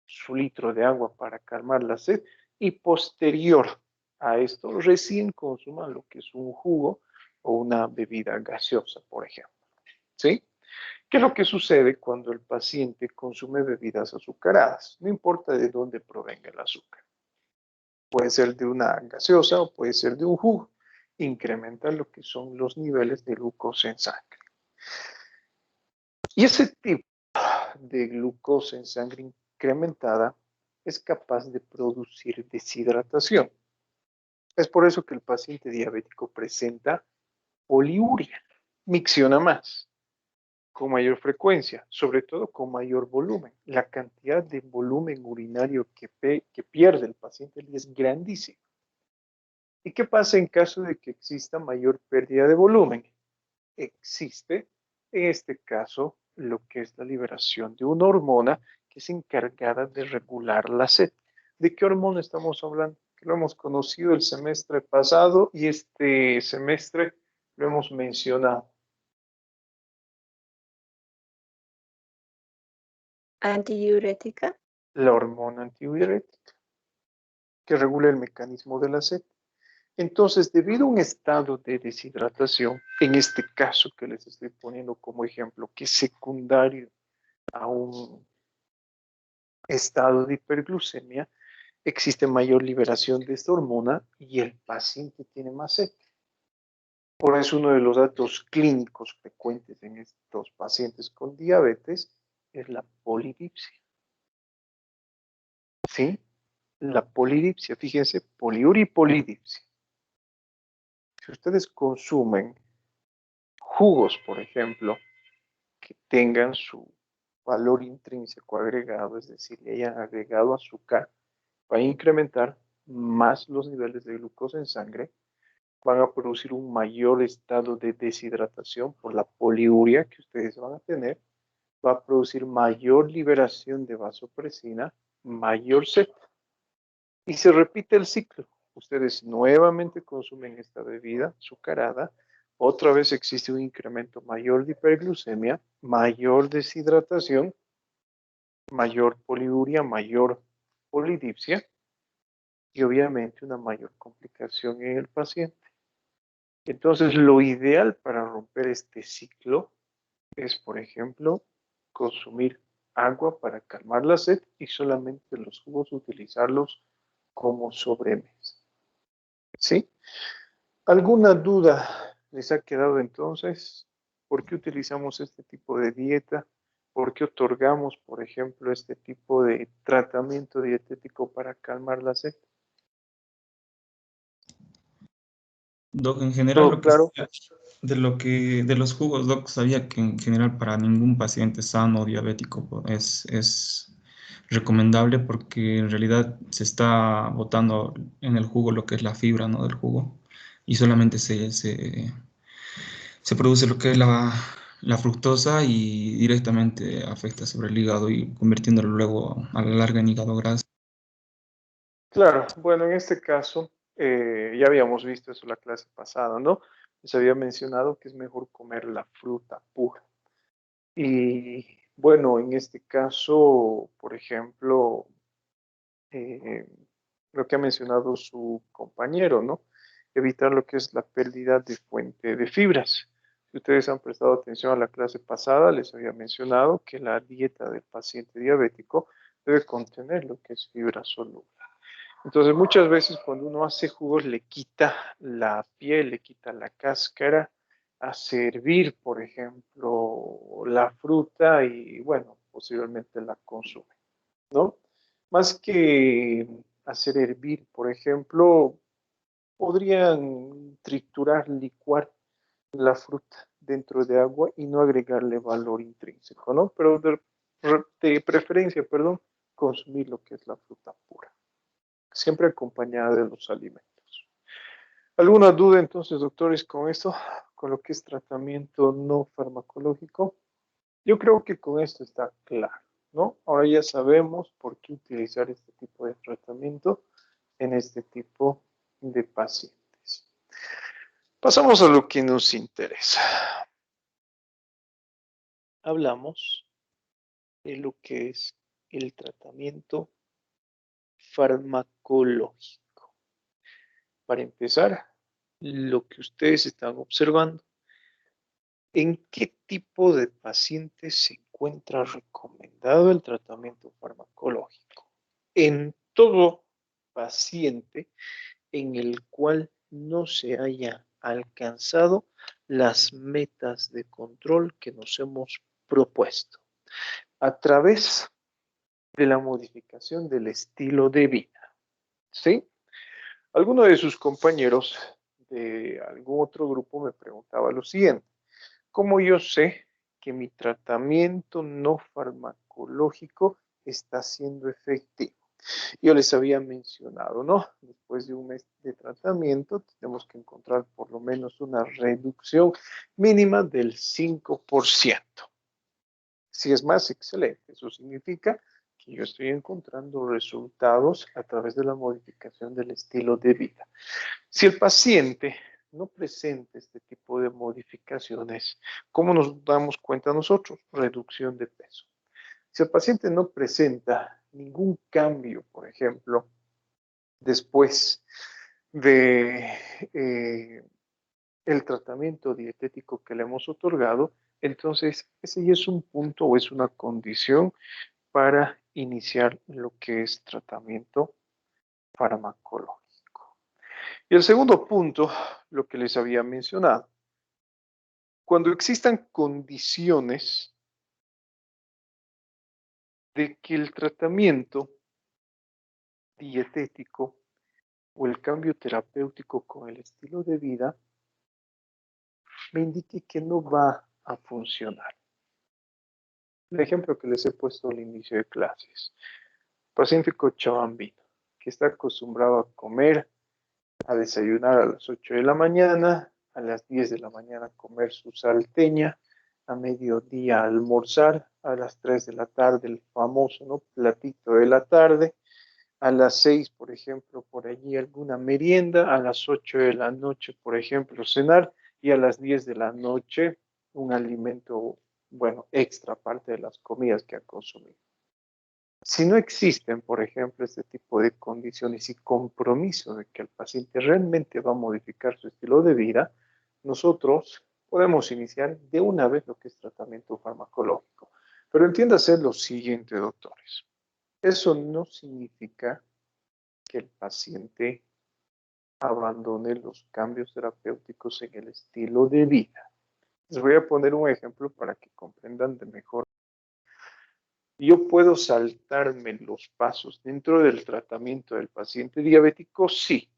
su litro de agua para calmar la sed y posterior a esto recién consuman lo que es un jugo o una bebida gaseosa, por ejemplo. ¿Sí? ¿Qué es lo que sucede cuando el paciente consume bebidas azucaradas? No importa de dónde provenga el azúcar. Puede ser de una gaseosa o puede ser de un jugo. Incrementa lo que son los niveles de glucosa en sangre. Y ese tipo de glucosa en sangre incrementada es capaz de producir deshidratación. Es por eso que el paciente diabético presenta poliuria, micciona más, con mayor frecuencia, sobre todo con mayor volumen. La cantidad de volumen urinario que pierde el paciente es grandísima. ¿Y qué pasa en caso de que exista mayor pérdida de volumen? Existe, en este caso, lo que es la liberación de una hormona que es encargada de regular la sed. ¿De qué hormona estamos hablando? Que lo hemos conocido el semestre pasado y este semestre lo hemos mencionado. Antidiurética. La hormona antidiurética, que regula el mecanismo de la sed. Entonces, debido a un estado de deshidratación, en este caso que les estoy poniendo como ejemplo, que es secundario a un estado de hiperglucemia, existe mayor liberación de esta hormona y el paciente tiene más sed. Por eso uno de los datos clínicos frecuentes en estos pacientes con diabetes es la polidipsia. ¿Sí? La polidipsia, fíjense, poliuria y polidipsia. Si ustedes consumen jugos, por ejemplo, que tengan su valor intrínseco agregado, es decir, le hayan agregado azúcar, va a incrementar más los niveles de glucosa en sangre, van a producir un mayor estado de deshidratación por la poliuria que ustedes van a tener, va a producir mayor liberación de vasopresina, mayor sed. Y se repite el ciclo. Ustedes nuevamente consumen esta bebida azucarada, otra vez existe un incremento mayor de hiperglucemia, mayor deshidratación, mayor poliuria, mayor polidipsia y obviamente una mayor complicación en el paciente. Entonces, lo ideal para romper este ciclo es, por ejemplo, consumir agua para calmar la sed y solamente los jugos utilizarlos como sobremesa. ¿Sí? ¿Alguna duda les ha quedado entonces? ¿Por qué utilizamos este tipo de dieta? ¿Por qué otorgamos, por ejemplo, este tipo de tratamiento dietético para calmar la sed? Doc, en general, ¿Todo claro? de los jugos, Doc, sabía que en general para ningún paciente sano o diabético es recomendable porque en realidad se está botando en el jugo lo que es la fibra, ¿no? Del jugo y solamente se produce lo que es la fructosa y directamente afecta sobre el hígado y convirtiéndolo luego a la larga en hígado graso. Claro, bueno, en este caso, ya habíamos visto eso la clase pasada, ¿no? Les había mencionado que es mejor comer la fruta pura. Y bueno, en este caso, por ejemplo, lo que ha mencionado su compañero, ¿no? Evitar lo que es la pérdida de fuente de fibras. Si ustedes han prestado atención a la clase pasada, les había mencionado que la dieta del paciente diabético debe contener lo que es fibra soluble. Entonces, muchas veces cuando uno hace jugos, le quita la piel, le quita la cáscara, hace hervir, por ejemplo, la fruta y, bueno, posiblemente la consume, ¿no? Más que hacer hervir, por ejemplo, podrían triturar, licuar la fruta dentro de agua y no agregarle valor intrínseco, ¿no? Pero de preferencia, perdón, consumir lo que es la fruta pura, siempre acompañada de los alimentos. ¿Alguna duda entonces, doctores, con esto, con lo que es tratamiento no farmacológico? Yo creo que con esto está claro, ¿no? Ahora ya sabemos por qué utilizar este tipo de tratamiento en este tipo de pacientes. Pasamos a lo que nos interesa. Hablamos de lo que es el tratamiento farmacológico. Para empezar, lo que ustedes están observando, ¿en qué tipo de pacientes se encuentra recomendado el tratamiento farmacológico? En todo paciente en el cual no se haya alcanzado las metas de control que nos hemos propuesto a través de la modificación del estilo de vida. ¿Sí? Alguno de sus compañeros de algún otro grupo me preguntaba lo siguiente: ¿cómo yo sé que mi tratamiento no farmacológico está siendo efectivo? Yo les había mencionado, ¿no? Después de un mes de tratamiento, tenemos que encontrar por lo menos una reducción mínima del 5%. Si es más, excelente. Eso significa que yo estoy encontrando resultados a través de la modificación del estilo de vida. Si el paciente no presenta este tipo de modificaciones, ¿cómo nos damos cuenta nosotros? Reducción de peso. Si el paciente no presenta ningún cambio, por ejemplo, después de el tratamiento dietético que le hemos otorgado, entonces ese ya es un punto o es una condición para iniciar lo que es tratamiento farmacológico. Y el segundo punto, lo que les había mencionado, cuando existan condiciones de que el tratamiento dietético o el cambio terapéutico con el estilo de vida me indique que no va a funcionar. El ejemplo que les he puesto al inicio de clases. Paciente cochabambino que está acostumbrado a comer, a desayunar a las 8 de la mañana, a las 10 de la mañana comer su salteña, a mediodía almorzar, a las 3 de la tarde el famoso, ¿no?, platito de la tarde, a las 6, por ejemplo, por allí alguna merienda, a las 8 de la noche, por ejemplo, cenar, y a las 10 de la noche un alimento, bueno, extra, aparte de las comidas que ha consumido. Si no existen, por ejemplo, este tipo de condiciones y compromiso de que el paciente realmente va a modificar su estilo de vida, nosotros podemos iniciar de una vez lo que es tratamiento farmacológico. Pero entiéndase lo siguiente, doctores. Eso no significa que el paciente abandone los cambios terapéuticos en el estilo de vida. Les voy a poner un ejemplo para que comprendan de mejor. ¿Yo puedo saltarme los pasos dentro del tratamiento del paciente diabético? Sí.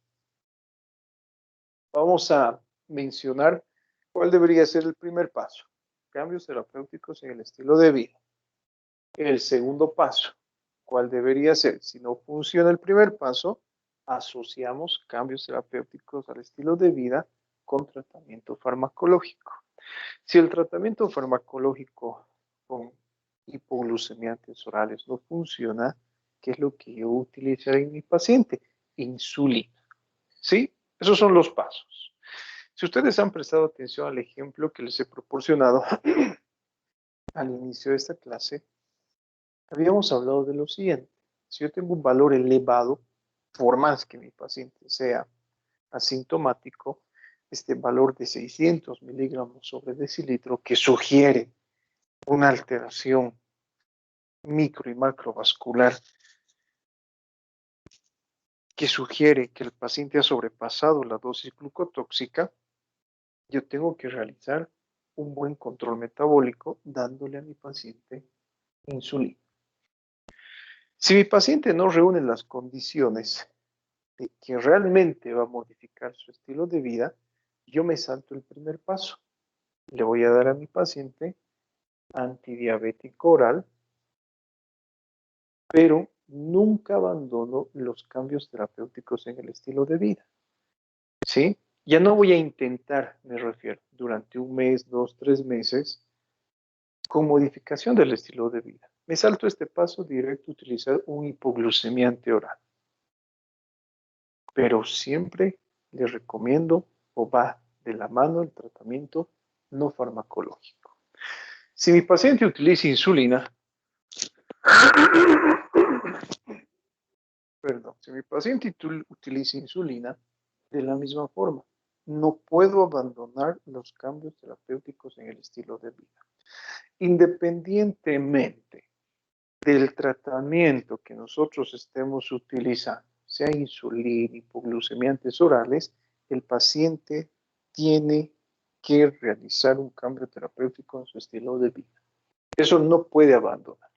Vamos a mencionar cuál debería ser el primer paso. Cambios terapéuticos en el estilo de vida. El segundo paso, ¿cuál debería ser? Si no funciona el primer paso, asociamos cambios terapéuticos al estilo de vida con tratamiento farmacológico. Si el tratamiento farmacológico con hipoglucemiantes orales no funciona, ¿qué es lo que yo utilizaré en mi paciente? Insulina. ¿Sí? Esos son los pasos. Si ustedes han prestado atención al ejemplo que les he proporcionado al inicio de esta clase, habíamos hablado de lo siguiente. Si yo tengo un valor elevado, por más que mi paciente sea asintomático, este valor de 600 miligramos sobre decilitro que sugiere una alteración micro y macrovascular, que sugiere que el paciente ha sobrepasado la dosis glucotóxica, yo tengo que realizar un buen control metabólico dándole a mi paciente insulina. Si mi paciente no reúne las condiciones de que realmente va a modificar su estilo de vida, yo me salto el primer paso. Le voy a dar a mi paciente antidiabético oral, pero nunca abandono los cambios terapéuticos en el estilo de vida. ¿Sí? Ya no voy a intentar, me refiero, durante un mes, 2, 3 meses, con modificación del estilo de vida. Me salto este paso directo a utilizar un hipoglucemiante oral. Pero siempre les recomiendo o va de la mano el tratamiento no farmacológico. Si mi paciente utiliza insulina, si mi paciente utiliza insulina, de la misma forma, no puedo abandonar los cambios terapéuticos en el estilo de vida. Independientemente del tratamiento que nosotros estemos utilizando, sea insulina, hipoglucemiantes orales, el paciente tiene que realizar un cambio terapéutico en su estilo de vida. Eso no puede abandonar.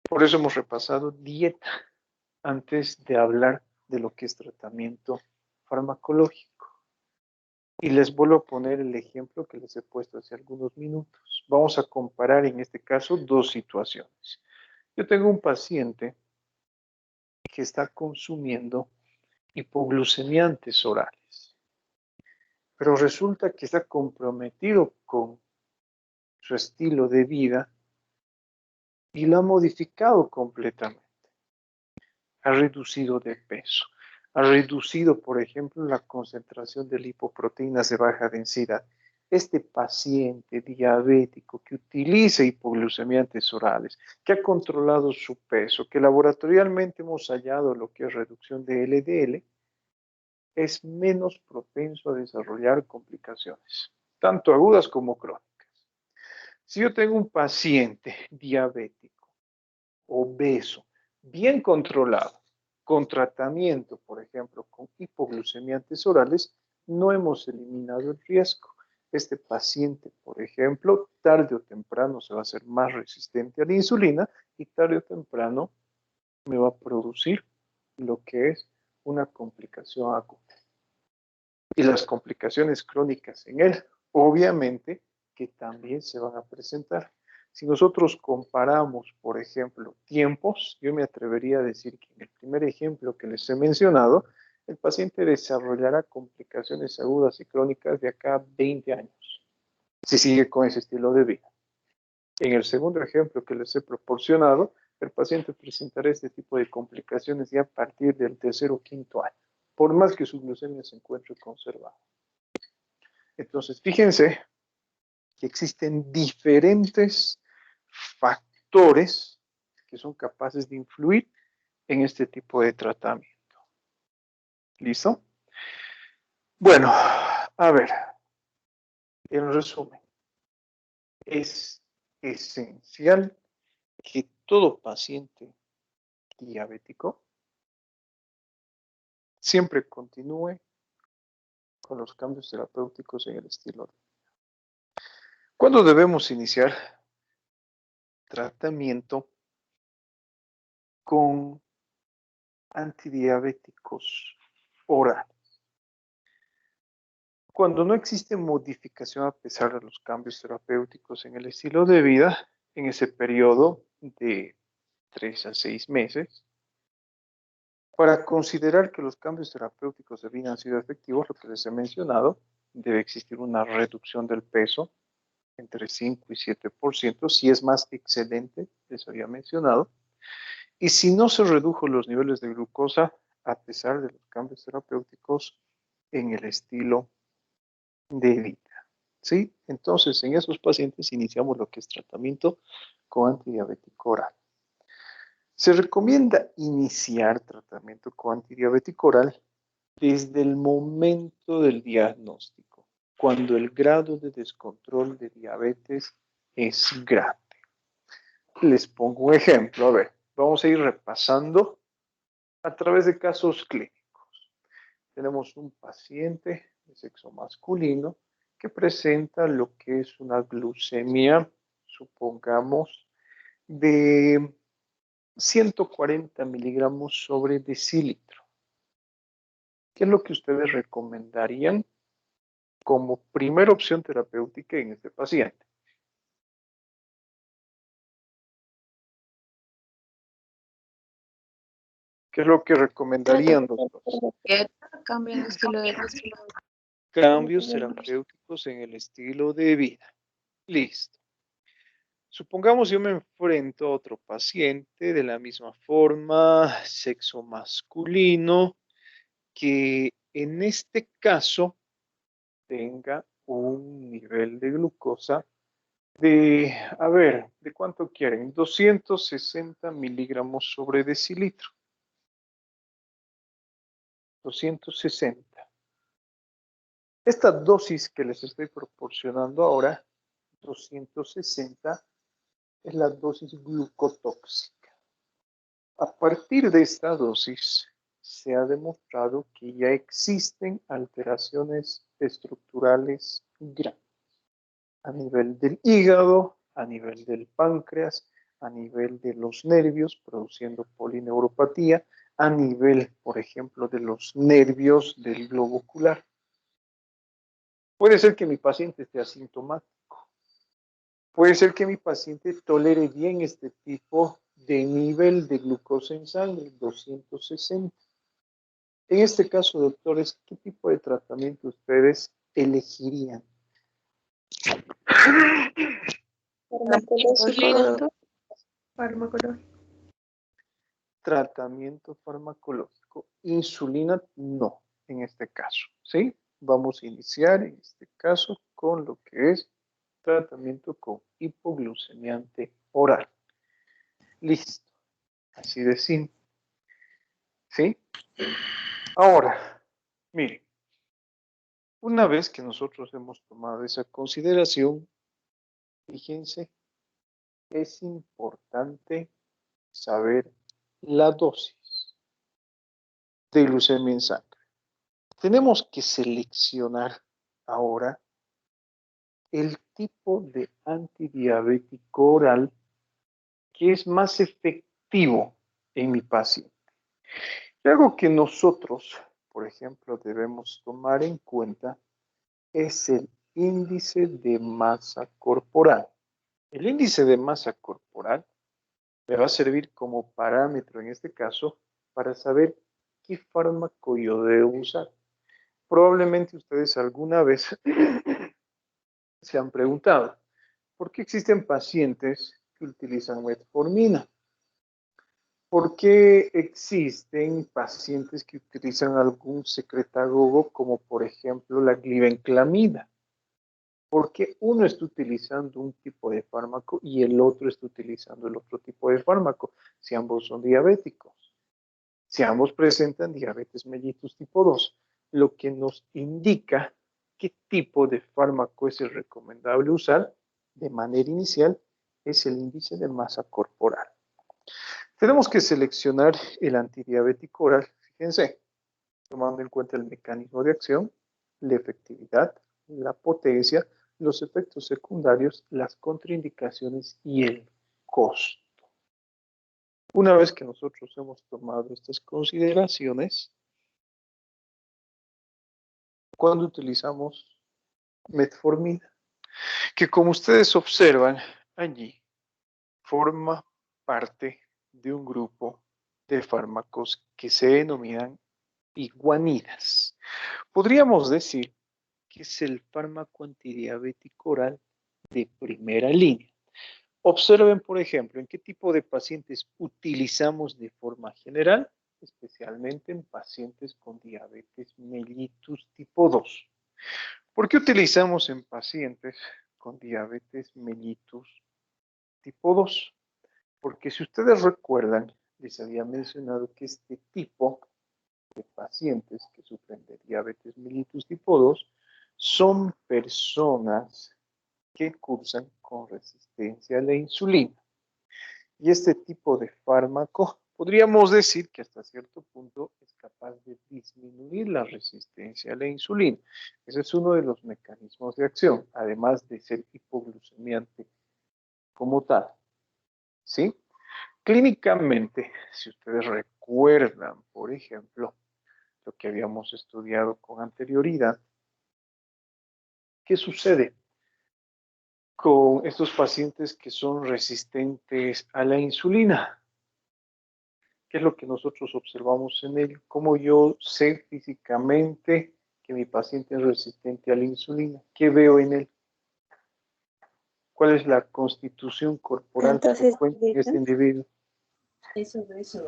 Por eso hemos repasado dieta antes de hablar de lo que es tratamiento farmacológico. Y les vuelvo a poner el ejemplo que les he puesto hace algunos minutos. Vamos a comparar en este caso dos situaciones. Yo tengo un paciente que está consumiendo hipoglucemiantes orales, pero resulta que está comprometido con su estilo de vida y lo ha modificado completamente. Ha reducido de peso, ha reducido, por ejemplo, la concentración de lipoproteínas de baja densidad. Este paciente diabético que utiliza hipoglucemiantes orales, que ha controlado su peso, que laboratorialmente hemos hallado lo que es reducción de LDL, es menos propenso a desarrollar complicaciones, tanto agudas como crónicas. Si yo tengo un paciente diabético, obeso, bien controlado, con tratamiento, por ejemplo, con hipoglucemiantes orales, no hemos eliminado el riesgo. este paciente, por ejemplo, tarde o temprano se va a hacer más resistente a la insulina y tarde o temprano me va a producir lo que es una complicación aguda. Y las complicaciones crónicas en él, obviamente, que también se van a presentar. Si nosotros comparamos, por ejemplo, tiempos, yo me atrevería a decir que en el primer ejemplo que les he mencionado, el paciente desarrollará complicaciones agudas y crónicas de acá a 20 años, si sigue con ese estilo de vida. En el segundo ejemplo que les he proporcionado, el paciente presentará este tipo de complicaciones ya a partir del tercer o quinto año, por más que su glucemia se encuentre conservada. Entonces, fíjense que existen diferentes factores que son capaces de influir en este tipo de tratamiento. ¿Listo? Bueno, a ver, en resumen, es esencial que todo paciente diabético siempre continúe con los cambios terapéuticos en el estilo de vida. ¿Cuándo debemos iniciar tratamiento con antidiabéticos orales? Cuando no existe modificación a pesar de los cambios terapéuticos en el estilo de vida, en ese periodo de 3 a 6 meses, para considerar que los cambios terapéuticos de vida han sido efectivos, lo que les he mencionado, debe existir una reducción del peso entre 5 y 7%, si es más excelente, les había mencionado, y si no se redujo los niveles de glucosa a pesar de los cambios terapéuticos en el estilo de vida, ¿sí? Entonces, en esos pacientes iniciamos lo que es tratamiento con antidiabético oral. Se recomienda iniciar tratamiento con antidiabético oral desde el momento del diagnóstico, cuando el grado de descontrol de diabetes es grande. Les pongo un ejemplo, a ver, vamos a ir repasando a través de casos clínicos. Tenemos un paciente de sexo masculino que presenta lo que es una glucemia, supongamos, de 140 miligramos sobre decilitro. ¿Qué es lo que ustedes recomendarían como primera opción terapéutica en este paciente? ¿Qué es lo que recomendarían, doctor? Cambio de estilo de vida. Cambios terapéuticos en el estilo de vida. Listo. Supongamos yo me enfrento a otro paciente de la misma forma, sexo masculino, que en este caso tenga un nivel de glucosa de, a ver, ¿de cuánto quieren? 260 miligramos sobre decilitro. 260. Esta dosis que les estoy proporcionando ahora, 260, es la dosis glucotóxica. A partir de esta dosis, se ha demostrado que ya existen alteraciones estructurales graves a nivel del hígado, a nivel del páncreas, a nivel de los nervios, produciendo polineuropatía, a nivel, por ejemplo, de los nervios del globo ocular. Puede ser que mi paciente esté asintomático. Puede ser que mi paciente tolere bien este tipo de nivel de glucosa en sangre, 260. En este caso, doctores, ¿qué tipo de tratamiento ustedes elegirían? Farmacológico. Tratamiento farmacológico. Insulina, no, en este caso, ¿sí? Vamos a iniciar en este caso con lo que es tratamiento con hipoglucemiante oral. Listo. Así de simple. ¿Sí? Ahora, miren. Una vez que nosotros hemos tomado esa consideración, fíjense, es importante saber la dosis de glucemia en sangre. Tenemos que seleccionar ahora el tipo de antidiabético oral que es más efectivo en mi paciente. Y algo que nosotros, por ejemplo, debemos tomar en cuenta es el índice de masa corporal. El índice de masa corporal me va a servir como parámetro en este caso para saber qué fármaco yo debo usar. Probablemente ustedes alguna vez se han preguntado, ¿por qué existen pacientes que utilizan metformina? ¿Por qué existen pacientes que utilizan algún secretagogo como por ejemplo la glibenclamida? Porque uno está utilizando un tipo de fármaco y el otro está utilizando el otro tipo de fármaco, si ambos son diabéticos, si ambos presentan diabetes mellitus tipo 2, lo que nos indica qué tipo de fármaco es el recomendable usar de manera inicial es el índice de masa corporal. Tenemos que seleccionar el antidiabético oral, fíjense, tomando en cuenta el mecanismo de acción, la efectividad, la potencia, los efectos secundarios, las contraindicaciones y el costo. Una vez que nosotros hemos tomado estas consideraciones, cuando utilizamos metformina, que como ustedes observan allí, forma parte de un grupo de fármacos que se denominan iguanidas. Podríamos decir que es el fármaco antidiabético oral de primera línea. Observen, por ejemplo, en qué tipo de pacientes utilizamos de forma general, especialmente en pacientes con diabetes mellitus tipo 2. ¿Por qué utilizamos en pacientes con diabetes mellitus tipo 2? Porque si ustedes recuerdan, les había mencionado que este tipo de pacientes que sufren de diabetes mellitus tipo 2 son personas que cursan con resistencia a la insulina. Y este tipo de fármaco, podríamos decir que hasta cierto punto es capaz de disminuir la resistencia a la insulina. Ese es uno de los mecanismos de acción, además de ser hipoglucemiante como tal. ¿Sí? Clínicamente, si ustedes recuerdan, por ejemplo, lo que habíamos estudiado con anterioridad, ¿qué sucede con estos pacientes que son resistentes a la insulina? ¿Qué es lo que nosotros observamos en él? ¿Cómo yo sé físicamente que mi paciente es resistente a la insulina? ¿Qué veo en él? ¿Cuál es la constitución corporal frecuente en este individuo?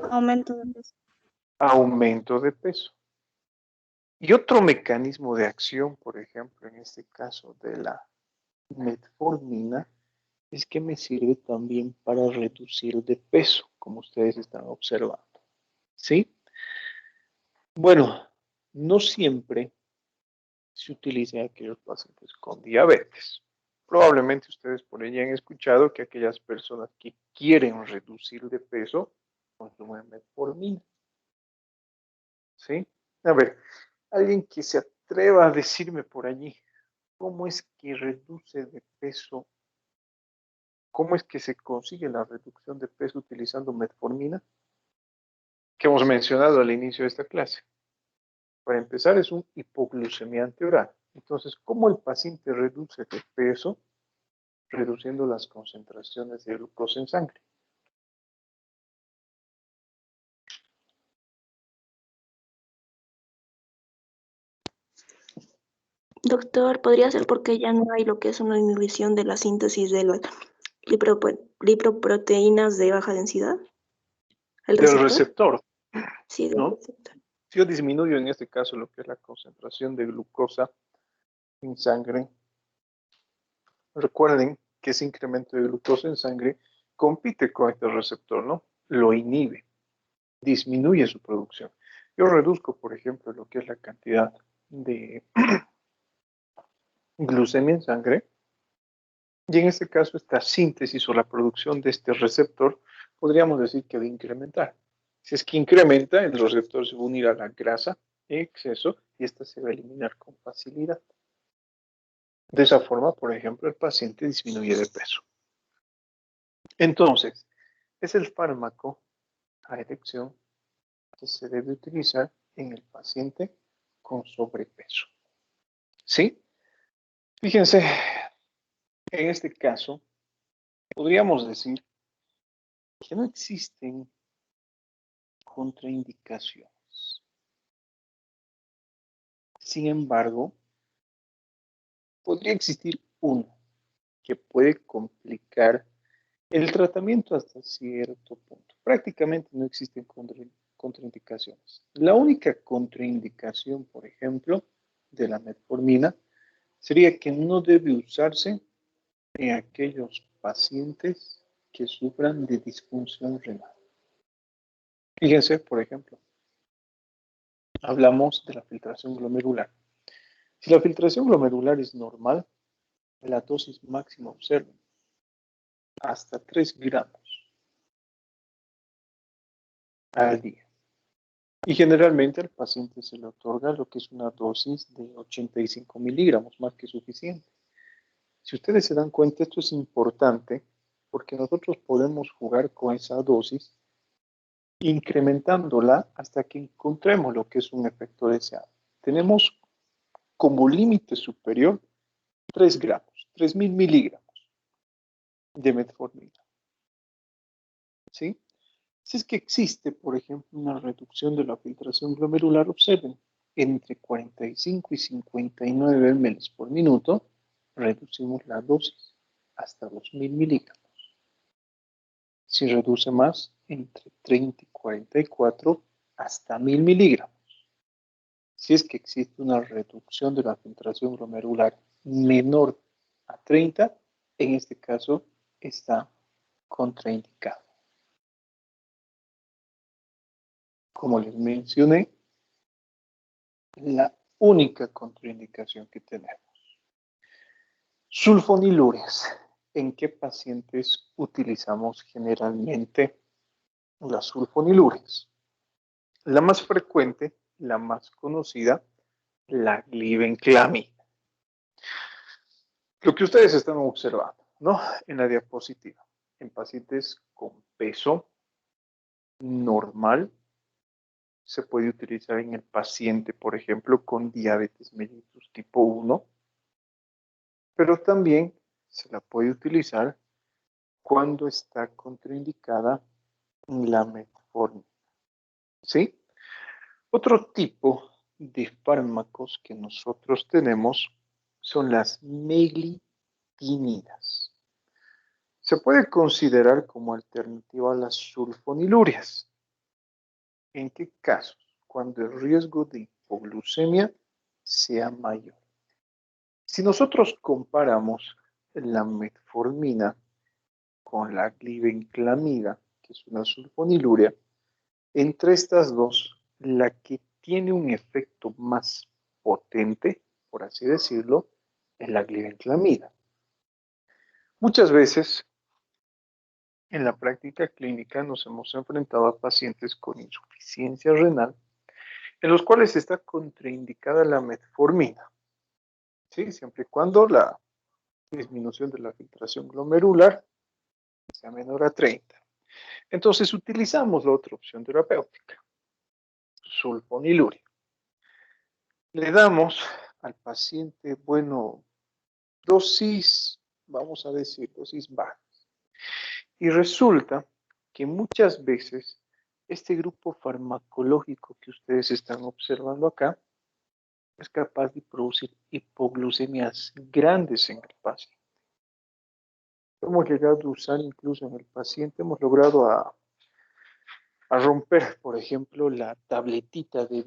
Aumento de peso. Aumento de peso. Y otro mecanismo de acción, por ejemplo, en este caso de la metformina, es que me sirve también para reducir de peso, como ustedes están observando. ¿Sí? Bueno, no siempre se utiliza en aquellos pacientes con diabetes. Probablemente ustedes por ahí han escuchado que aquellas personas que quieren reducir de peso consumen metformina. ¿Sí? A ver, alguien que se atreva a decirme por allí, ¿cómo es que reduce de peso? ¿Cómo es que se consigue la reducción de peso utilizando metformina? Que hemos mencionado al inicio de esta clase. Para empezar, es un hipoglucemiante oral. Entonces, ¿cómo el paciente reduce de peso? Reduciendo las concentraciones de glucosa en sangre. Doctor, ¿podría ser porque ya no hay lo que es una inhibición de la síntesis de las lipoproteínas de baja densidad? ¿El Del receptor? receptor, Sí, del ¿no? receptor. Si yo disminuyo en este caso lo que es la concentración de glucosa en sangre, recuerden que ese incremento de glucosa en sangre compite con este receptor, ¿no? Lo inhibe, disminuye su producción. Yo reduzco, por ejemplo, lo que es la cantidad de glucemia en sangre, y en este caso esta síntesis o la producción de este receptor podríamos decir que va a incrementar. Si es que incrementa, el receptor se va a unir a la grasa en exceso y esta se va a eliminar con facilidad. De esa forma, por ejemplo, el paciente disminuye de peso. Entonces, es el fármaco a elección que se debe utilizar en el paciente con sobrepeso. ¿Sí? Fíjense, en este caso, podríamos decir que no existen contraindicaciones. Sin embargo, podría existir uno que puede complicar el tratamiento hasta cierto punto. Prácticamente no existen contraindicaciones. La única contraindicación, por ejemplo, de la metformina sería que no debe usarse en aquellos pacientes que sufran de disfunción renal. Fíjense, por ejemplo, hablamos de la filtración glomerular. Si la filtración glomerular es normal, la dosis máxima observen hasta 3 gramos al día. Y generalmente al paciente se le otorga lo que es una dosis de 85 miligramos, más que suficiente. Si ustedes se dan cuenta, esto es importante porque nosotros podemos jugar con esa dosis, incrementándola hasta que encontremos lo que es un efecto deseado. Tenemos como límite superior 3 gramos, 3.000 miligramos de metformina. ¿Sí? Si es que existe, por ejemplo, una reducción de la filtración glomerular, observen, entre 45 y 59 ml por minuto, reducimos la dosis hasta 2.000 miligramos. Si reduce más, entre 30 y 44 hasta 1.000 miligramos. Si es que existe una reducción de la filtración glomerular menor a 30, en este caso está contraindicado. Como les mencioné, la única contraindicación que tenemos. Sulfonilurias. ¿En qué pacientes utilizamos generalmente las sulfonilurias? La más frecuente, la más conocida, la glibenclamida. Lo que ustedes están observando, ¿no? En la diapositiva, en pacientes con peso normal, se puede utilizar en el paciente, por ejemplo, con diabetes mellitus tipo 1, pero también se la puede utilizar cuando está contraindicada la metformina. ¿Sí? Otro tipo de fármacos que nosotros tenemos son las meglitinidas. Se puede considerar como alternativa a las sulfonilurias. ¿En qué casos? Cuando el riesgo de hipoglucemia sea mayor. Si nosotros comparamos la metformina con la glibenclamida, que es una sulfoniluria, entre estas dos, la que tiene un efecto más potente, por así decirlo, es la glibenclamida. Muchas veces en la práctica clínica nos hemos enfrentado a pacientes con insuficiencia renal, en los cuales está contraindicada la metformina, ¿sí? Siempre y cuando la disminución de la filtración glomerular sea menor a 30. Entonces utilizamos la otra opción terapéutica, sulfoniluria. Le damos al paciente, bueno, dosis, vamos a decir, dosis bajas. Y resulta que muchas veces este grupo farmacológico que ustedes están observando acá es capaz de producir hipoglucemias grandes en el paciente. Hemos llegado a usar incluso en el paciente, hemos logrado a romper, por ejemplo, la tabletita de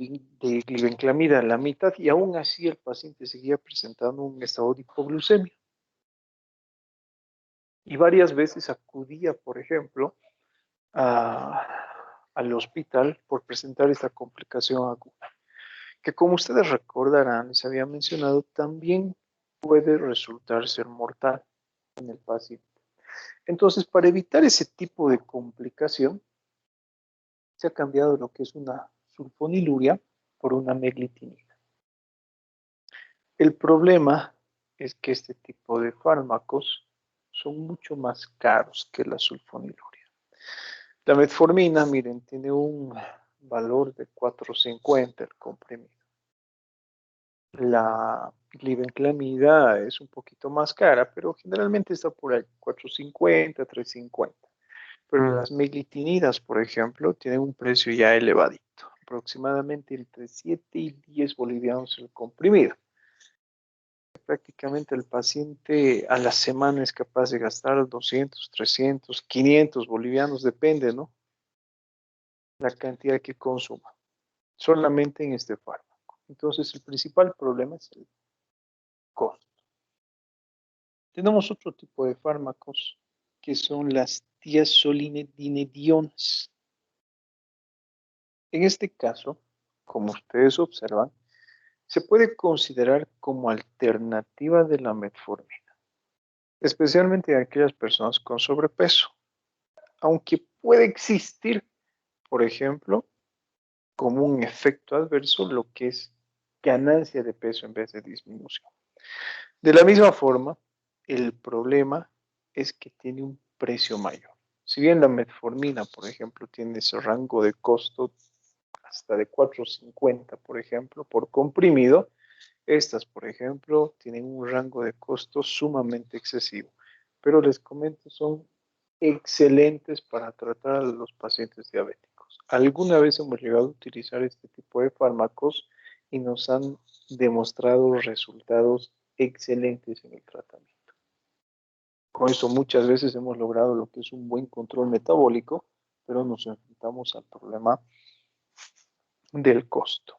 glibenclamida a la mitad y aún así el paciente seguía presentando un estado de hipoglucemia. Y varias veces acudía, por ejemplo, al hospital por presentar esta complicación aguda, que como ustedes recordarán, les había mencionado, también puede resultar ser mortal en el paciente. Entonces, para evitar ese tipo de complicación, se ha cambiado lo que es una sulfoniluria por una meglitinida. El problema es que este tipo de fármacos son mucho más caros que la sulfonilurea. La metformina, miren, tiene un valor de 4.50 el comprimido. La glibenclamida es un poquito más cara, pero generalmente está por ahí, 4.50, 3.50. Pero las meglitinidas, por ejemplo, tienen un precio ya elevadito, aproximadamente entre 7 y 10 bolivianos el comprimido. Prácticamente el paciente a la semana es capaz de gastar 200, 300, 500 bolivianos, depende, ¿no? La cantidad que consuma, solamente en este fármaco. Entonces, el principal problema es el costo. Tenemos otro tipo de fármacos que son las tiazolinidinedionas. En este caso, como ustedes observan, se puede considerar como alternativa de la metformina, especialmente en aquellas personas con sobrepeso, aunque puede existir, por ejemplo, como un efecto adverso lo que es ganancia de peso en vez de disminución. De la misma forma, el problema es que tiene un precio mayor. Si bien la metformina, por ejemplo, tiene ese rango de costo hasta de 4.50, por ejemplo, por comprimido, estas, por ejemplo, tienen un rango de costo sumamente excesivo. Pero les comento, son excelentes para tratar a los pacientes diabéticos. Alguna vez hemos llegado a utilizar este tipo de fármacos y nos han demostrado resultados excelentes en el tratamiento. Con eso muchas veces hemos logrado lo que es un buen control metabólico, pero nos enfrentamos al problema del costo.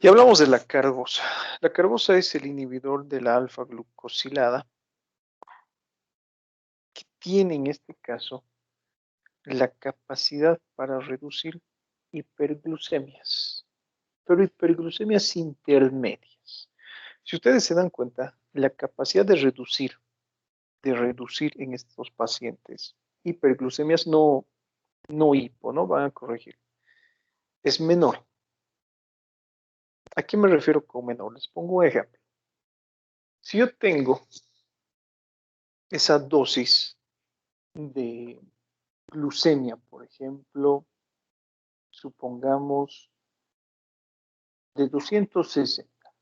Y hablamos de la carbosa. La carbosa es el inhibidor de la alfa-glucosilada que tiene en este caso la capacidad para reducir hiperglucemias, pero hiperglucemias intermedias. Si ustedes se dan cuenta, la capacidad de reducir en estos pacientes hiperglucemias, no hipo, no van a corregir, es menor. ¿A qué me refiero con menor? Les pongo un ejemplo. Si yo tengo esa dosis de glucemia, por ejemplo, supongamos de 260,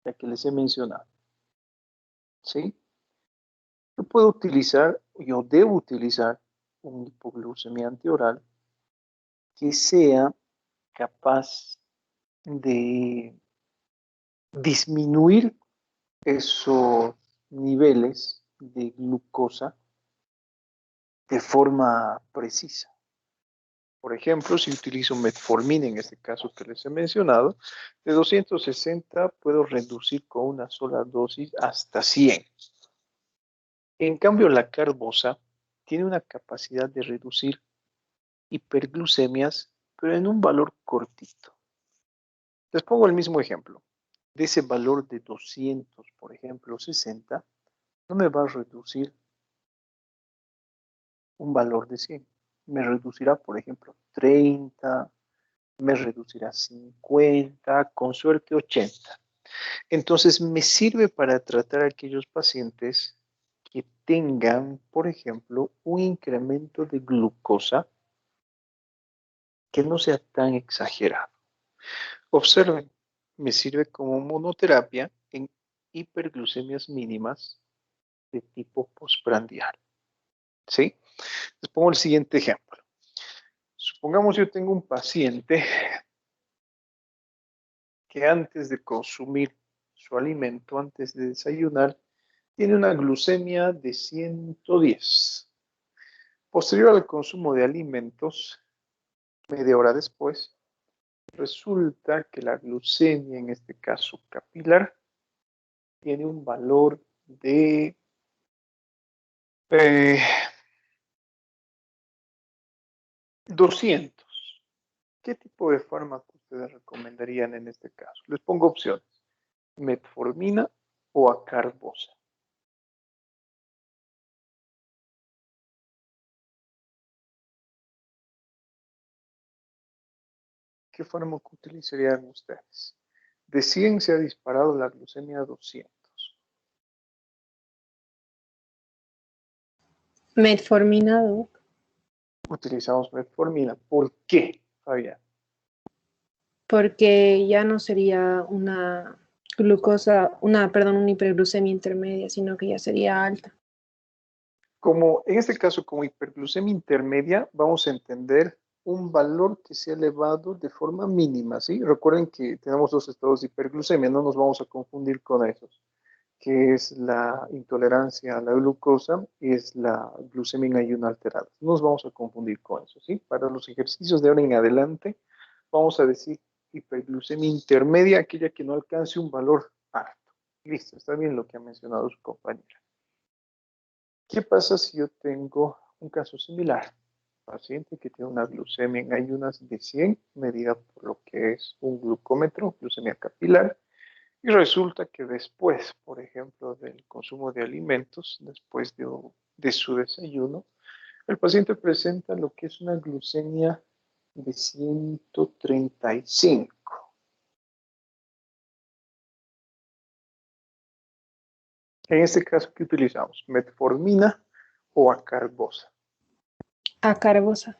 la que les he mencionado, ¿sí? Yo debo utilizar un hipoglucemiante oral que sea capaz de disminuir esos niveles de glucosa de forma precisa. Por ejemplo, si utilizo metformina, en este caso que les he mencionado, de 260 puedo reducir con una sola dosis hasta 100. En cambio, la carbosa tiene una capacidad de reducir hiperglucemias, pero en un valor cortito. Les pongo el mismo ejemplo. De ese valor de 200, por ejemplo, 60, no me va a reducir un valor de 100. Me reducirá, por ejemplo, 30, me reducirá 50, con suerte 80. Entonces, me sirve para tratar a aquellos pacientes que tengan, por ejemplo, un incremento de glucosa que no sea tan exagerado. Observen, me sirve como monoterapia en hiperglucemias mínimas de tipo postprandial. ¿Sí? Les pongo el siguiente ejemplo. Supongamos yo tengo un paciente que antes de consumir su alimento, antes de desayunar, tiene una glucemia de 110. Posterior al consumo de alimentos, media hora después, resulta que la glucemia, en este caso capilar, tiene un valor de 200. ¿Qué tipo de fármaco ustedes recomendarían en este caso? Les pongo opciones: metformina o acarbosa. ¿Qué fármaco utilizarían ustedes? De 100 se ha disparado la glucemia a 200. Metformina, Doc. Utilizamos metformina. ¿Por qué, Fabián? Porque ya no sería una una hiperglucemia intermedia, sino que ya sería alta. Como en este caso, como hiperglucemia intermedia, vamos a entender un valor que sea elevado de forma mínima, ¿sí? Recuerden que tenemos dos estados de hiperglucemia, no nos vamos a confundir con esos, que es la intolerancia a la glucosa y es la glucemia en ayuno alterada. No nos vamos a confundir con eso, ¿sí? Para los ejercicios de ahora en adelante, vamos a decir hiperglucemia intermedia, aquella que no alcance un valor alto. Listo, está bien lo que ha mencionado su compañera. ¿Qué pasa si yo tengo un caso similar? Paciente que tiene una glucemia en ayunas de 100, medida por lo que es un glucómetro, glucemia capilar, y resulta que después, por ejemplo, del consumo de alimentos, después de su desayuno, el paciente presenta lo que es una glucemia de 135. En este caso, ¿qué utilizamos? ¿Metformina o acarbosa? Acarbosa.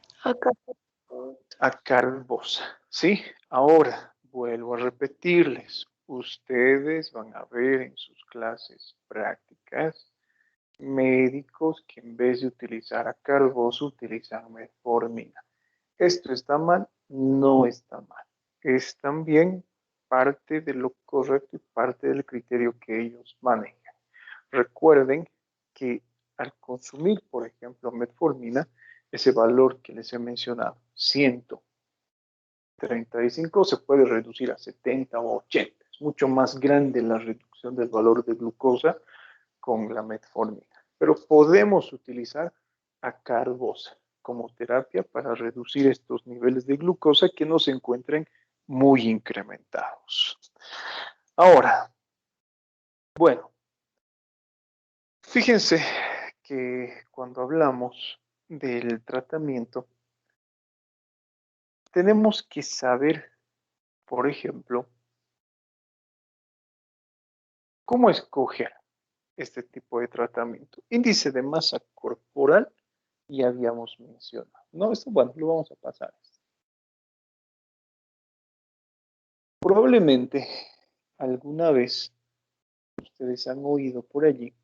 Acarbosa, ¿sí? Ahora, vuelvo a repetirles, ustedes van a ver en sus clases prácticas médicos que en vez de utilizar acarbosa utilizan metformina. ¿Esto está mal? No está mal. Es también parte de lo correcto y parte del criterio que ellos manejan. Recuerden que al consumir, por ejemplo, metformina, ese valor que les he mencionado, 135, se puede reducir a 70 o 80. Es mucho más grande la reducción del valor de glucosa con la metformina. Pero podemos utilizar acarbosa como terapia para reducir estos niveles de glucosa que no se encuentren muy incrementados. Ahora, bueno, fíjense que cuando hablamos del tratamiento, tenemos que saber, por ejemplo, cómo escoger este tipo de tratamiento. Índice de masa corporal, ya habíamos mencionado. No, esto, bueno, lo vamos a pasar. Probablemente alguna vez ustedes han oído por allí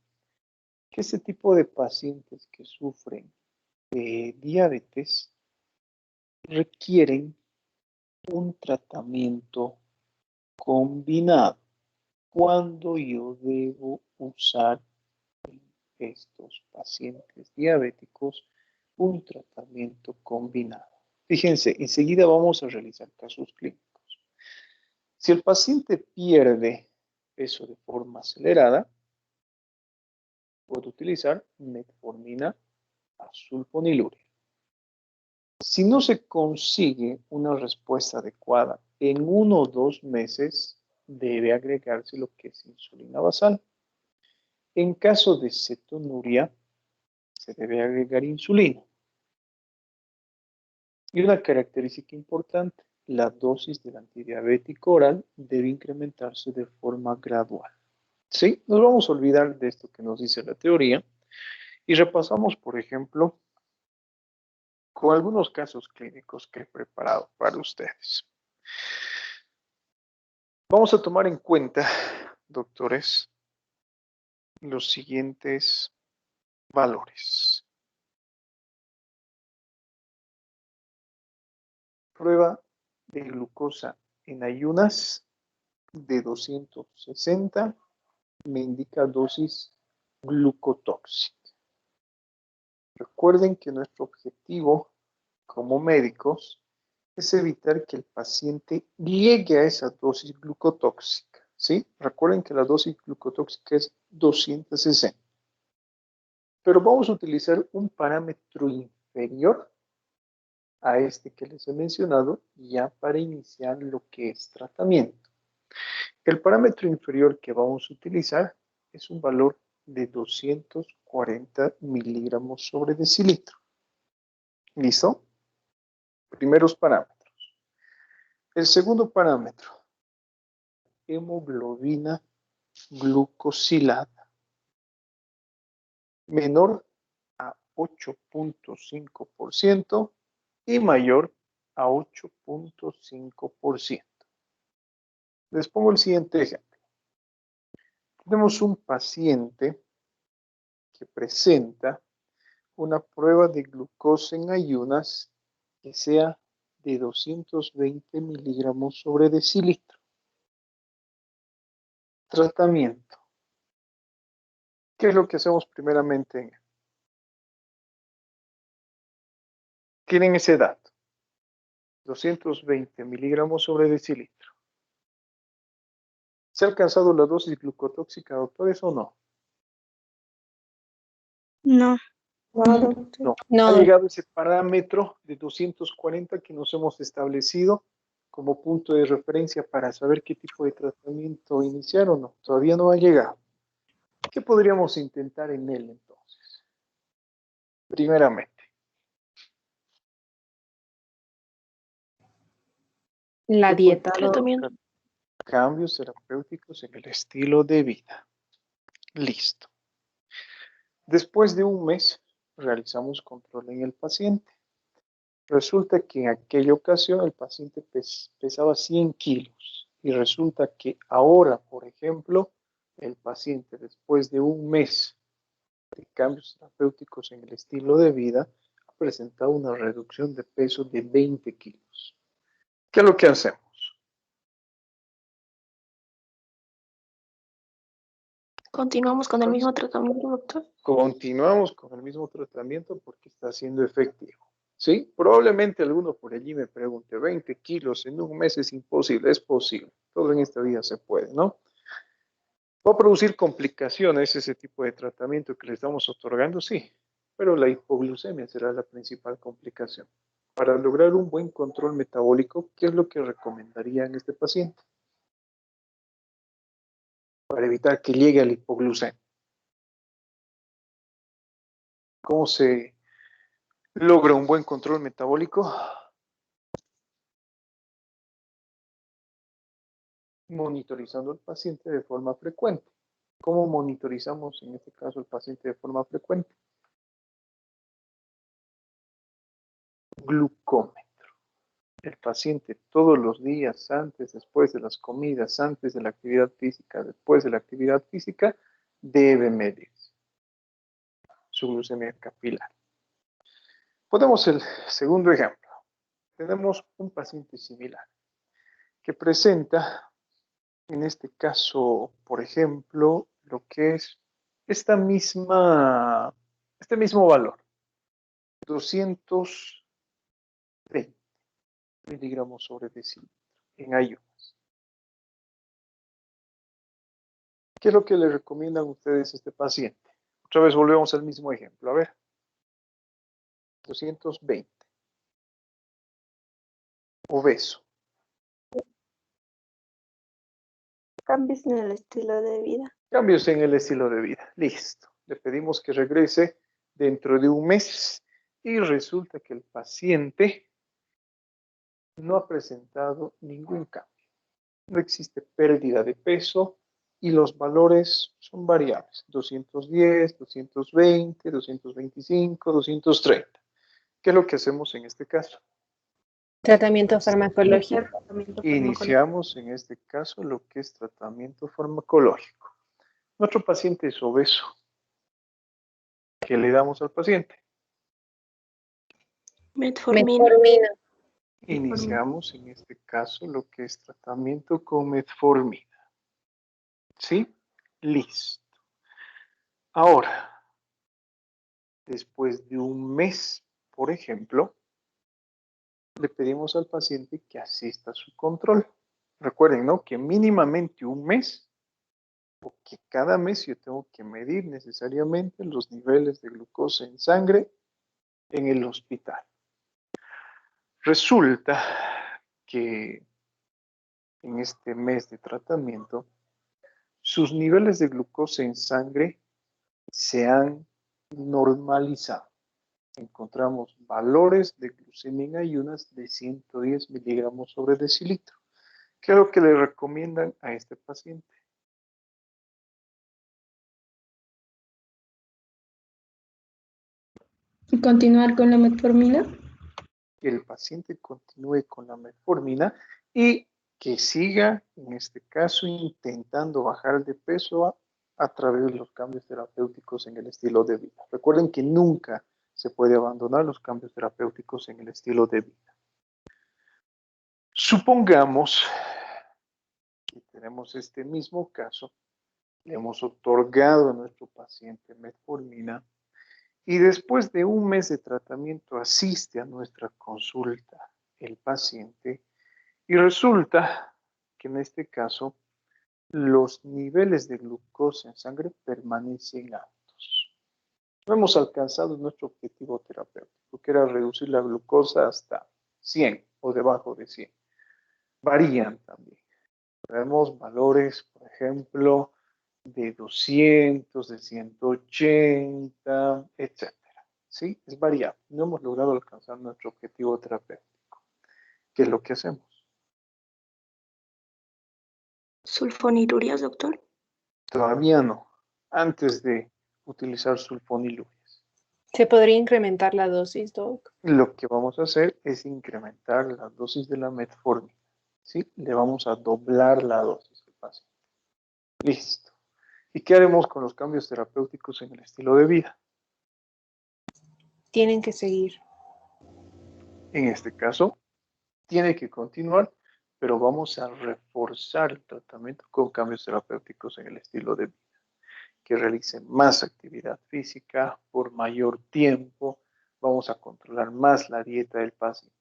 que este tipo de pacientes que sufren de diabetes requieren un tratamiento combinado. ¿Cuándo yo debo usar en estos pacientes diabéticos un tratamiento combinado? Fíjense, enseguida vamos a realizar casos clínicos. Si el paciente pierde peso de forma acelerada, puede utilizar metformina a sulfonilurea. Si no se consigue una respuesta adecuada en 1 o 2 meses, debe agregarse lo que es insulina basal. En caso de cetonuria, se debe agregar insulina. Y una característica importante, la dosis del antidiabético oral debe incrementarse de forma gradual. ¿Sí? Nos vamos a olvidar de esto que nos dice la teoría y repasamos, por ejemplo, con algunos casos clínicos que he preparado para ustedes. Vamos a tomar en cuenta, doctores, los siguientes valores. Prueba de glucosa en ayunas de 260 me indica dosis glucotóxica. Recuerden que nuestro objetivo como médicos es evitar que el paciente llegue a esa dosis glucotóxica, ¿sí? Recuerden que la dosis glucotóxica es 260. Pero vamos a utilizar un parámetro inferior a este que les he mencionado ya para iniciar lo que es tratamiento. El parámetro inferior que vamos a utilizar es un valor de 240 miligramos sobre decilitro. ¿Listo? Primeros parámetros. El segundo parámetro, hemoglobina glucosilada, menor a 8.5% y mayor a 8.5%. Les pongo el siguiente ejemplo. Tenemos un paciente que presenta una prueba de glucosa en ayunas que sea de 220 miligramos sobre decilitro. Tratamiento. ¿Qué es lo que hacemos primeramente? Tienen ese dato. 220 miligramos sobre decilitro. ¿Se ha alcanzado la dosis glucotóxica, doctores, o no? No. No. Ha llegado ese parámetro de 240 que nos hemos establecido como punto de referencia para saber qué tipo de tratamiento iniciar o no. Todavía no ha llegado. ¿Qué podríamos intentar en él entonces? Primeramente. La dieta. Tratamiento. Cambios terapéuticos en el estilo de vida. Listo. Después de un mes, realizamos control en el paciente. Resulta que en aquella ocasión el paciente pesaba 100 kilos y resulta que ahora, por ejemplo, el paciente después de un mes de cambios terapéuticos en el estilo de vida ha presentado una reducción de peso de 20 kilos. ¿Qué es lo que hacemos? Continuamos con el mismo tratamiento, doctor. Continuamos con el mismo tratamiento porque está siendo efectivo. ¿Sí? Probablemente alguno por allí me pregunte, 20 kilos en un mes es imposible. Es posible. Todo en esta vida se puede, ¿no? ¿Va a producir complicaciones ese tipo de tratamiento que le estamos otorgando? Sí, pero la hipoglucemia será la principal complicación. Para lograr un buen control metabólico, ¿qué es lo que recomendaría en este paciente? Para evitar que llegue a la hipoglucemia. ¿Cómo se logra un buen control metabólico? Monitorizando al paciente de forma frecuente. ¿Cómo monitorizamos en este caso al paciente de forma frecuente? Glucómetro. El paciente todos los días, antes, después de las comidas, antes de la actividad física, después de la actividad física, debe medir su glucemia capilar. Ponemos el segundo ejemplo. Tenemos un paciente similar que presenta, en este caso, por ejemplo, lo que es este mismo valor, 220 miligramos sobre decilitro en ayunas. ¿Qué es lo que le recomiendan ustedes a este paciente? Otra vez volvemos al mismo ejemplo. A ver. 220. Obeso. Cambios en el estilo de vida. Cambios en el estilo de vida. Listo. Le pedimos que regrese dentro de un mes y resulta que el paciente no ha presentado ningún cambio. No existe pérdida de peso y los valores son variables. 210, 220, 225, 230. ¿Qué es lo que hacemos en este caso? Tratamiento farmacológico. Iniciamos en este caso lo que es tratamiento farmacológico. Nuestro paciente es obeso. ¿Qué le damos al paciente? Metformina. Iniciamos en este caso lo que es tratamiento con metformina. ¿Sí? Listo. Ahora, después de un mes, por ejemplo, le pedimos al paciente que asista a su control. Recuerden, ¿no? Que mínimamente un mes, o que cada mes yo tengo que medir necesariamente los niveles de glucosa en sangre en el hospital. Resulta que en este mes de tratamiento, sus niveles de glucosa en sangre se han normalizado. Encontramos valores de glucemia en ayunas de 110 miligramos sobre decilitro. ¿Qué es lo que le recomiendan a este paciente? ¿Y continuar con la metformina? Que el paciente continúe con la metformina y que siga, en este caso, intentando bajar de peso a través de los cambios terapéuticos en el estilo de vida. Recuerden que nunca se puede abandonar los cambios terapéuticos en el estilo de vida. Supongamos que tenemos este mismo caso, le hemos otorgado a nuestro paciente metformina y después de un mes de tratamiento asiste a nuestra consulta el paciente y resulta que en este caso los niveles de glucosa en sangre permanecen altos. No hemos alcanzado nuestro objetivo terapéutico, que era reducir la glucosa hasta 100 o debajo de 100. Varían también. Tenemos valores, por ejemplo, de 200, de 180, etc. ¿Sí? Es variable. No hemos logrado alcanzar nuestro objetivo terapéutico. ¿Qué es lo que hacemos? ¿Sulfonilurias, doctor? Todavía no. Antes de utilizar sulfonilurias. ¿Se podría incrementar la dosis, Doc? Lo que vamos a hacer es incrementar la dosis de la metformina. ¿Sí? Le vamos a doblar la dosis al paciente. Listo. ¿Y qué haremos con los cambios terapéuticos en el estilo de vida? Tienen que seguir. En este caso, tiene que continuar, pero vamos a reforzar el tratamiento con cambios terapéuticos en el estilo de vida. Que realice más actividad física por mayor tiempo. Vamos a controlar más la dieta del paciente.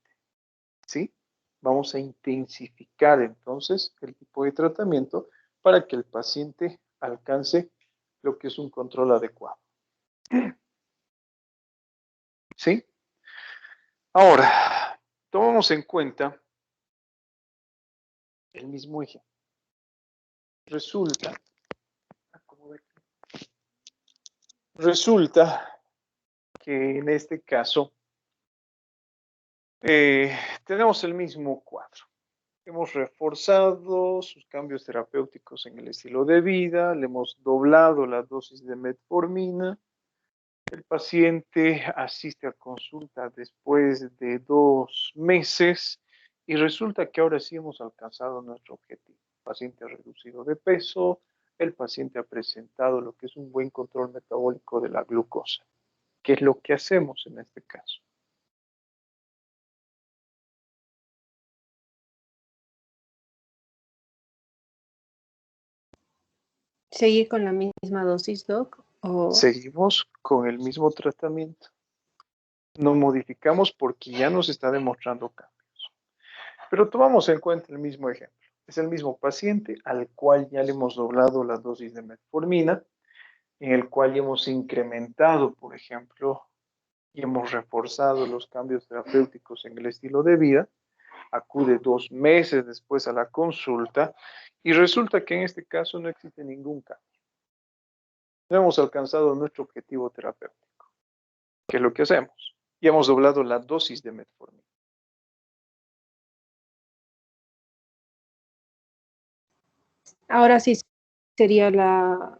¿Sí? Vamos a intensificar entonces el tipo de tratamiento para que el paciente alcance lo que es un control adecuado. ¿Sí? Ahora, tomamos en cuenta el mismo ejemplo. Resulta que en este caso tenemos el mismo cuadro. Hemos reforzado sus cambios terapéuticos en el estilo de vida, le hemos doblado la dosis de metformina. El paciente asiste a consulta después de 2 meses y resulta que ahora sí hemos alcanzado nuestro objetivo. El paciente ha reducido de peso, el paciente ha presentado lo que es un buen control metabólico de la glucosa. ¿Qué es lo que hacemos en este caso? ¿Seguir con la misma dosis, Doc? ¿O Seguimos con el mismo tratamiento. No modificamos porque ya nos está demostrando cambios. Pero tomamos en cuenta el mismo ejemplo. Es el mismo paciente al cual ya le hemos doblado la dosis de metformina, en el cual ya hemos incrementado, por ejemplo, y hemos reforzado los cambios terapéuticos en el estilo de vida. Acude 2 meses después a la consulta y resulta que en este caso no existe ningún cambio. No hemos alcanzado nuestro objetivo terapéutico. ¿Qué es lo que hacemos? Ya hemos doblado la dosis de metformina. ahora sí sería la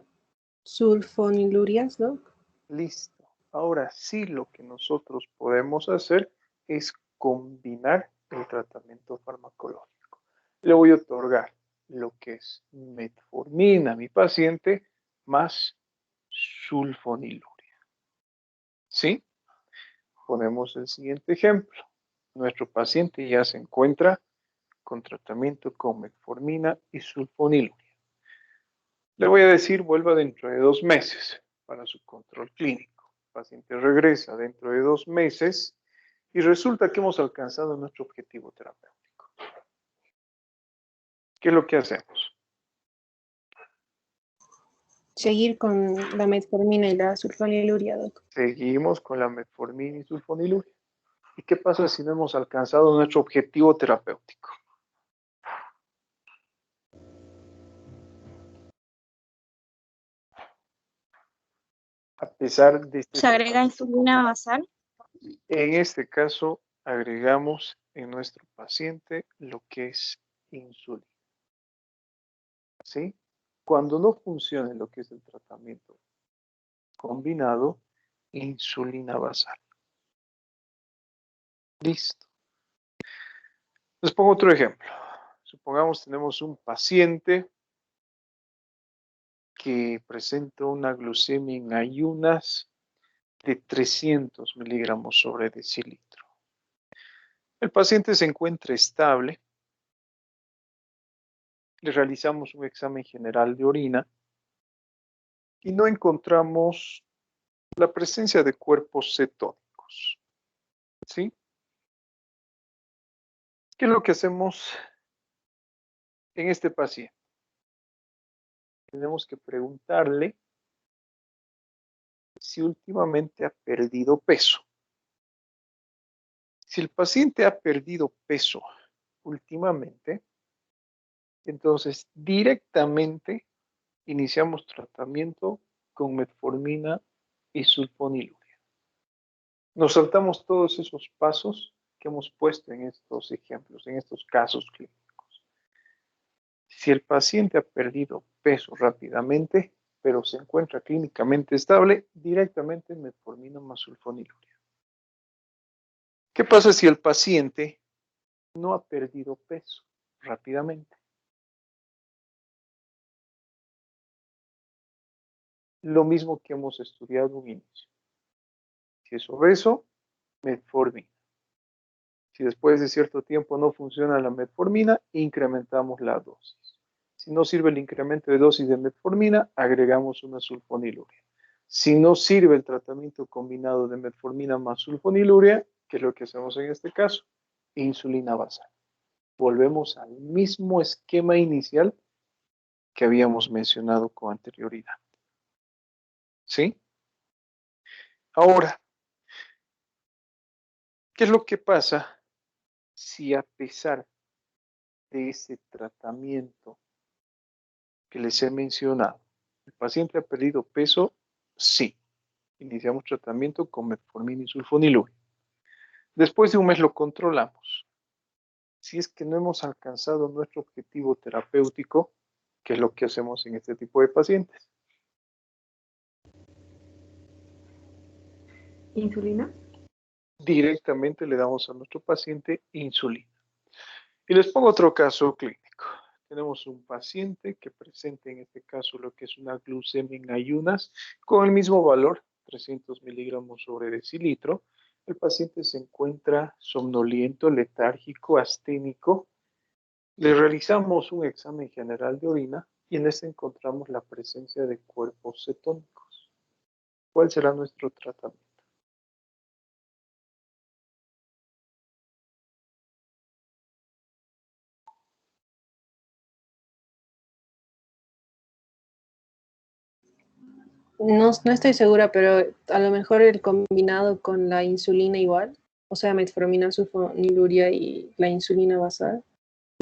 sulfonilurias, Doc? Listo. Ahora sí lo que nosotros podemos hacer es combinar el tratamiento farmacológico. Le voy a otorgar lo que es metformina a mi paciente más sulfoniluria. ¿Sí? Ponemos el siguiente ejemplo. Nuestro paciente ya se encuentra con tratamiento con metformina y sulfoniluria. Le voy a decir, vuelva dentro de 2 meses para su control clínico. El paciente regresa dentro de 2 meses y resulta que hemos alcanzado nuestro objetivo terapéutico. ¿Qué es lo que hacemos? Seguir con la metformina y la sulfoniluria, Doc. Seguimos con la metformina y sulfoniluria. ¿Y qué pasa si no hemos alcanzado nuestro objetivo terapéutico? A pesar de este ¿Se agrega insulina basal? En este caso, agregamos en nuestro paciente lo que es insulina. ¿Sí? Cuando no funcione lo que es el tratamiento combinado, insulina basal. Listo. Les pongo otro ejemplo. Supongamos tenemos un paciente que presenta una glucemia en ayunas de 300 miligramos sobre decilitro. El paciente se encuentra estable. Le realizamos un examen general de orina y no encontramos la presencia de cuerpos cetónicos. ¿Sí? ¿Qué es lo que hacemos en este paciente? Tenemos que preguntarle si últimamente ha perdido peso. Si el paciente ha perdido peso últimamente, entonces directamente iniciamos tratamiento con metformina y sulfonilurea. Nos saltamos todos esos pasos que hemos puesto en estos ejemplos, en estos casos clínicos. Si el paciente ha perdido peso rápidamente, pero se encuentra clínicamente estable, directamente metformina más sulfonilurea. ¿Qué pasa si el paciente no ha perdido peso rápidamente? Lo mismo que hemos estudiado en inicio. Si es obeso, metformina. Si después de cierto tiempo no funciona la metformina, incrementamos la dosis. Si no sirve el incremento de dosis de metformina, agregamos una sulfonilurea. Si no sirve el tratamiento combinado de metformina más sulfonilurea, ¿qué es lo que hacemos en este caso? Insulina basal. Volvemos al mismo esquema inicial que habíamos mencionado con anterioridad. ¿Sí? Ahora, ¿qué es lo que pasa si a pesar de ese tratamiento que les he mencionado, el paciente ha perdido peso? Sí. Iniciamos tratamiento con metformina y sulfonilurea. Después de un mes lo controlamos. Si es que no hemos alcanzado nuestro objetivo terapéutico, ¿qué es lo que hacemos en este tipo de pacientes? ¿Insulina? Directamente le damos a nuestro paciente insulina. Y les pongo otro caso clínico. Tenemos un paciente que presenta en este caso lo que es una glucemia en ayunas con el mismo valor, 300 miligramos sobre decilitro. El paciente se encuentra somnoliento, letárgico, asténico. Le realizamos un examen general de orina y en este encontramos la presencia de cuerpos cetónicos. ¿Cuál será nuestro tratamiento? No, no estoy segura, pero a lo mejor el combinado con la insulina igual, o sea, metformina, sulfonilurea y la insulina basal.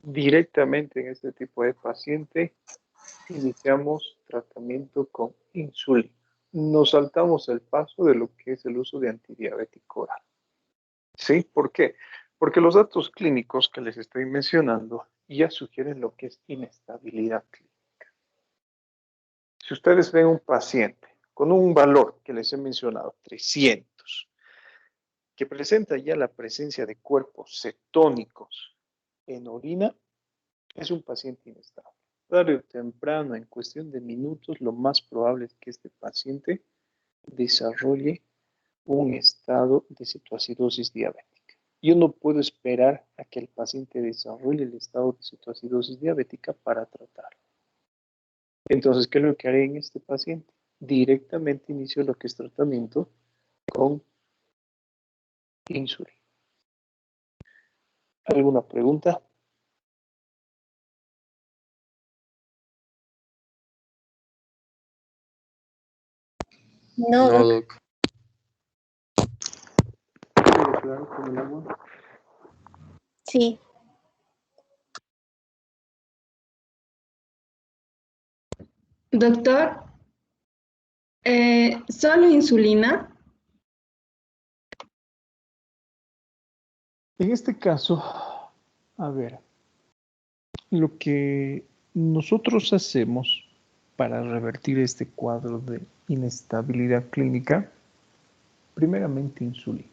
Directamente en este tipo de paciente iniciamos tratamiento con insulina. Nos saltamos el paso de lo que es el uso de antidiabético oral. ¿Sí? ¿Por qué? Porque los datos clínicos que les estoy mencionando ya sugieren lo que es inestabilidad clínica. Si ustedes ven un paciente con un valor que les he mencionado, 300, que presenta ya la presencia de cuerpos cetónicos en orina, es un paciente inestable. Tarde o temprano, en cuestión de minutos, lo más probable es que este paciente desarrolle un estado de cetoacidosis diabética. Yo no puedo esperar a que el paciente desarrolle el estado de cetoacidosis diabética para tratarlo. Entonces, ¿qué es lo que haré en este paciente? Directamente inicio lo que es tratamiento con insulina. ¿Alguna pregunta? No, Doc. ¿Quedó claro con el agua? Sí. Doctor, ¿solo insulina? En este caso, a ver, lo que nosotros hacemos para revertir este cuadro de inestabilidad clínica, primeramente insulina.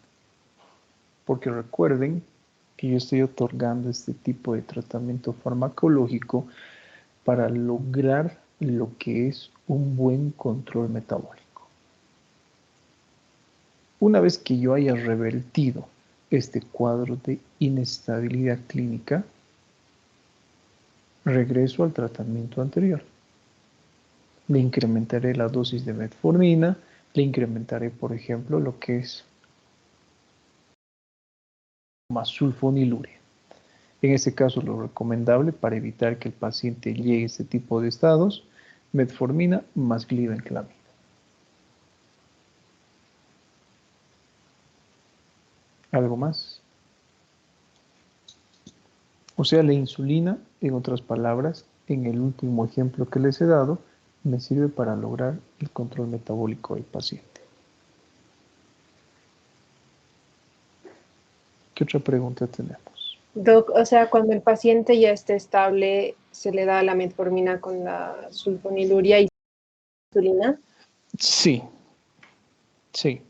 porque recuerden que yo estoy otorgando este tipo de tratamiento farmacológico para lograr lo que es un buen control metabólico. Una vez que yo haya revertido este cuadro de inestabilidad clínica, regreso al tratamiento anterior. Le incrementaré la dosis de metformina, le incrementaré, por ejemplo, lo que es más sulfonilurea. En este caso, lo recomendable para evitar que el paciente llegue a este tipo de estados, metformina más glibenclamida. ¿Algo más? O sea, la insulina, en otras palabras, en el último ejemplo que les he dado, me sirve para lograr el control metabólico del paciente. ¿Qué otra pregunta tenemos? Doc, o sea, cuando el paciente ya esté estable, se le da la metformina con la sulfonilurea y insulina. Sí, sí.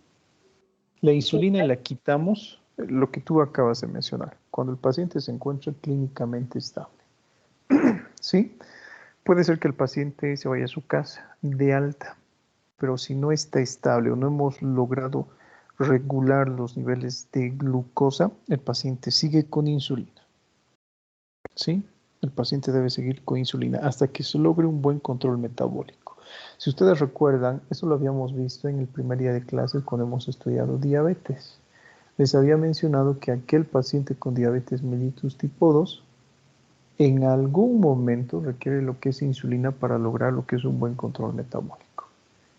La insulina la quitamos, lo que tú acabas de mencionar, cuando el paciente se encuentra clínicamente estable. ¿Sí? Puede ser que el paciente se vaya a su casa de alta, pero si no está estable o no hemos logrado regular los niveles de glucosa, el paciente sigue con insulina. ¿Sí? El paciente debe seguir con insulina hasta que se logre un buen control metabólico. Si ustedes recuerdan, eso lo habíamos visto en el primer día de clases cuando hemos estudiado diabetes. Les había mencionado que aquel paciente con diabetes mellitus tipo 2 en algún momento requiere lo que es insulina para lograr lo que es un buen control metabólico.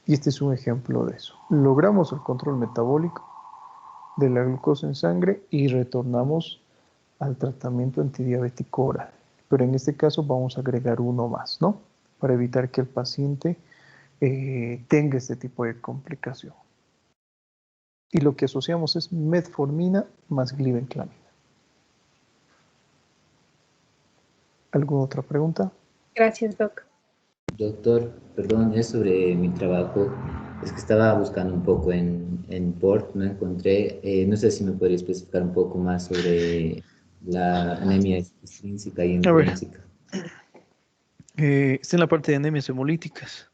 Y este es un ejemplo de eso. Logramos el control metabólico de la glucosa en sangre y retornamos al tratamiento antidiabético oral. Pero en este caso vamos a agregar uno más, ¿no? Para evitar que el paciente tenga este tipo de complicación. Y lo que asociamos es metformina más glibenclamida. ¿Alguna otra pregunta? Gracias, Doc. Doctor, perdón, es sobre mi trabajo. Es que estaba buscando un poco en PORT, no encontré. No sé si me podría especificar un poco más sobre la anemia extrínseca y A ver, intrínseca. está en la parte de anemias hemolíticas.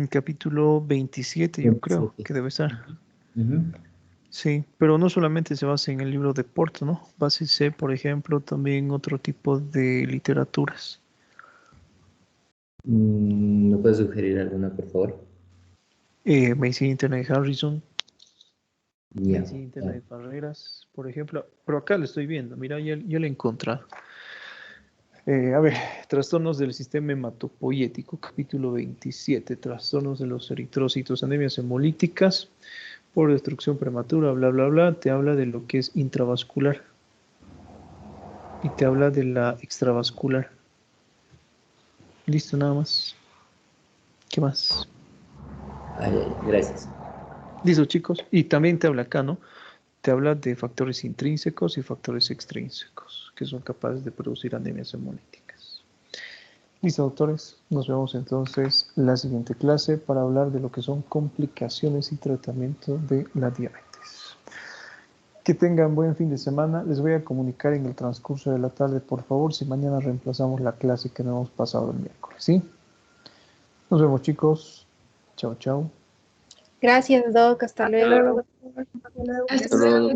Capítulo 27, yo creo 27. que debe estar. Ujú. Sí, pero no solamente se basa en el libro de Port, ¿no? Básese, por ejemplo, también en otro tipo de literaturas. ¿Me puedes sugerir alguna, por favor? Medicina interna de Harrison, Ya. medicina interna de Barreras, por ejemplo. Pero acá lo estoy viendo, mira, ya lo he encontrado. A ver, trastornos del sistema hematopoyético, capítulo 27, trastornos de los eritrocitos, anemias hemolíticas por destrucción prematura, bla, bla, bla, te habla de lo que es intravascular y te habla de la extravascular. Listo, nada más. ¿Qué más? Gracias. Listo, chicos. Y también te habla acá, ¿no? Te habla de factores intrínsecos y factores extrínsecos que son capaces de producir anemias hemolíticas. Listo, doctores. Nos vemos entonces la siguiente clase para hablar de lo que son complicaciones y tratamiento de la diabetes. Que tengan buen fin de semana. Les voy a comunicar en el transcurso de la tarde, por favor, si mañana reemplazamos la clase que no hemos pasado el miércoles, ¿sí? Nos vemos, chicos. Chao, chao. Gracias, Doc. Hasta luego. Hasta luego.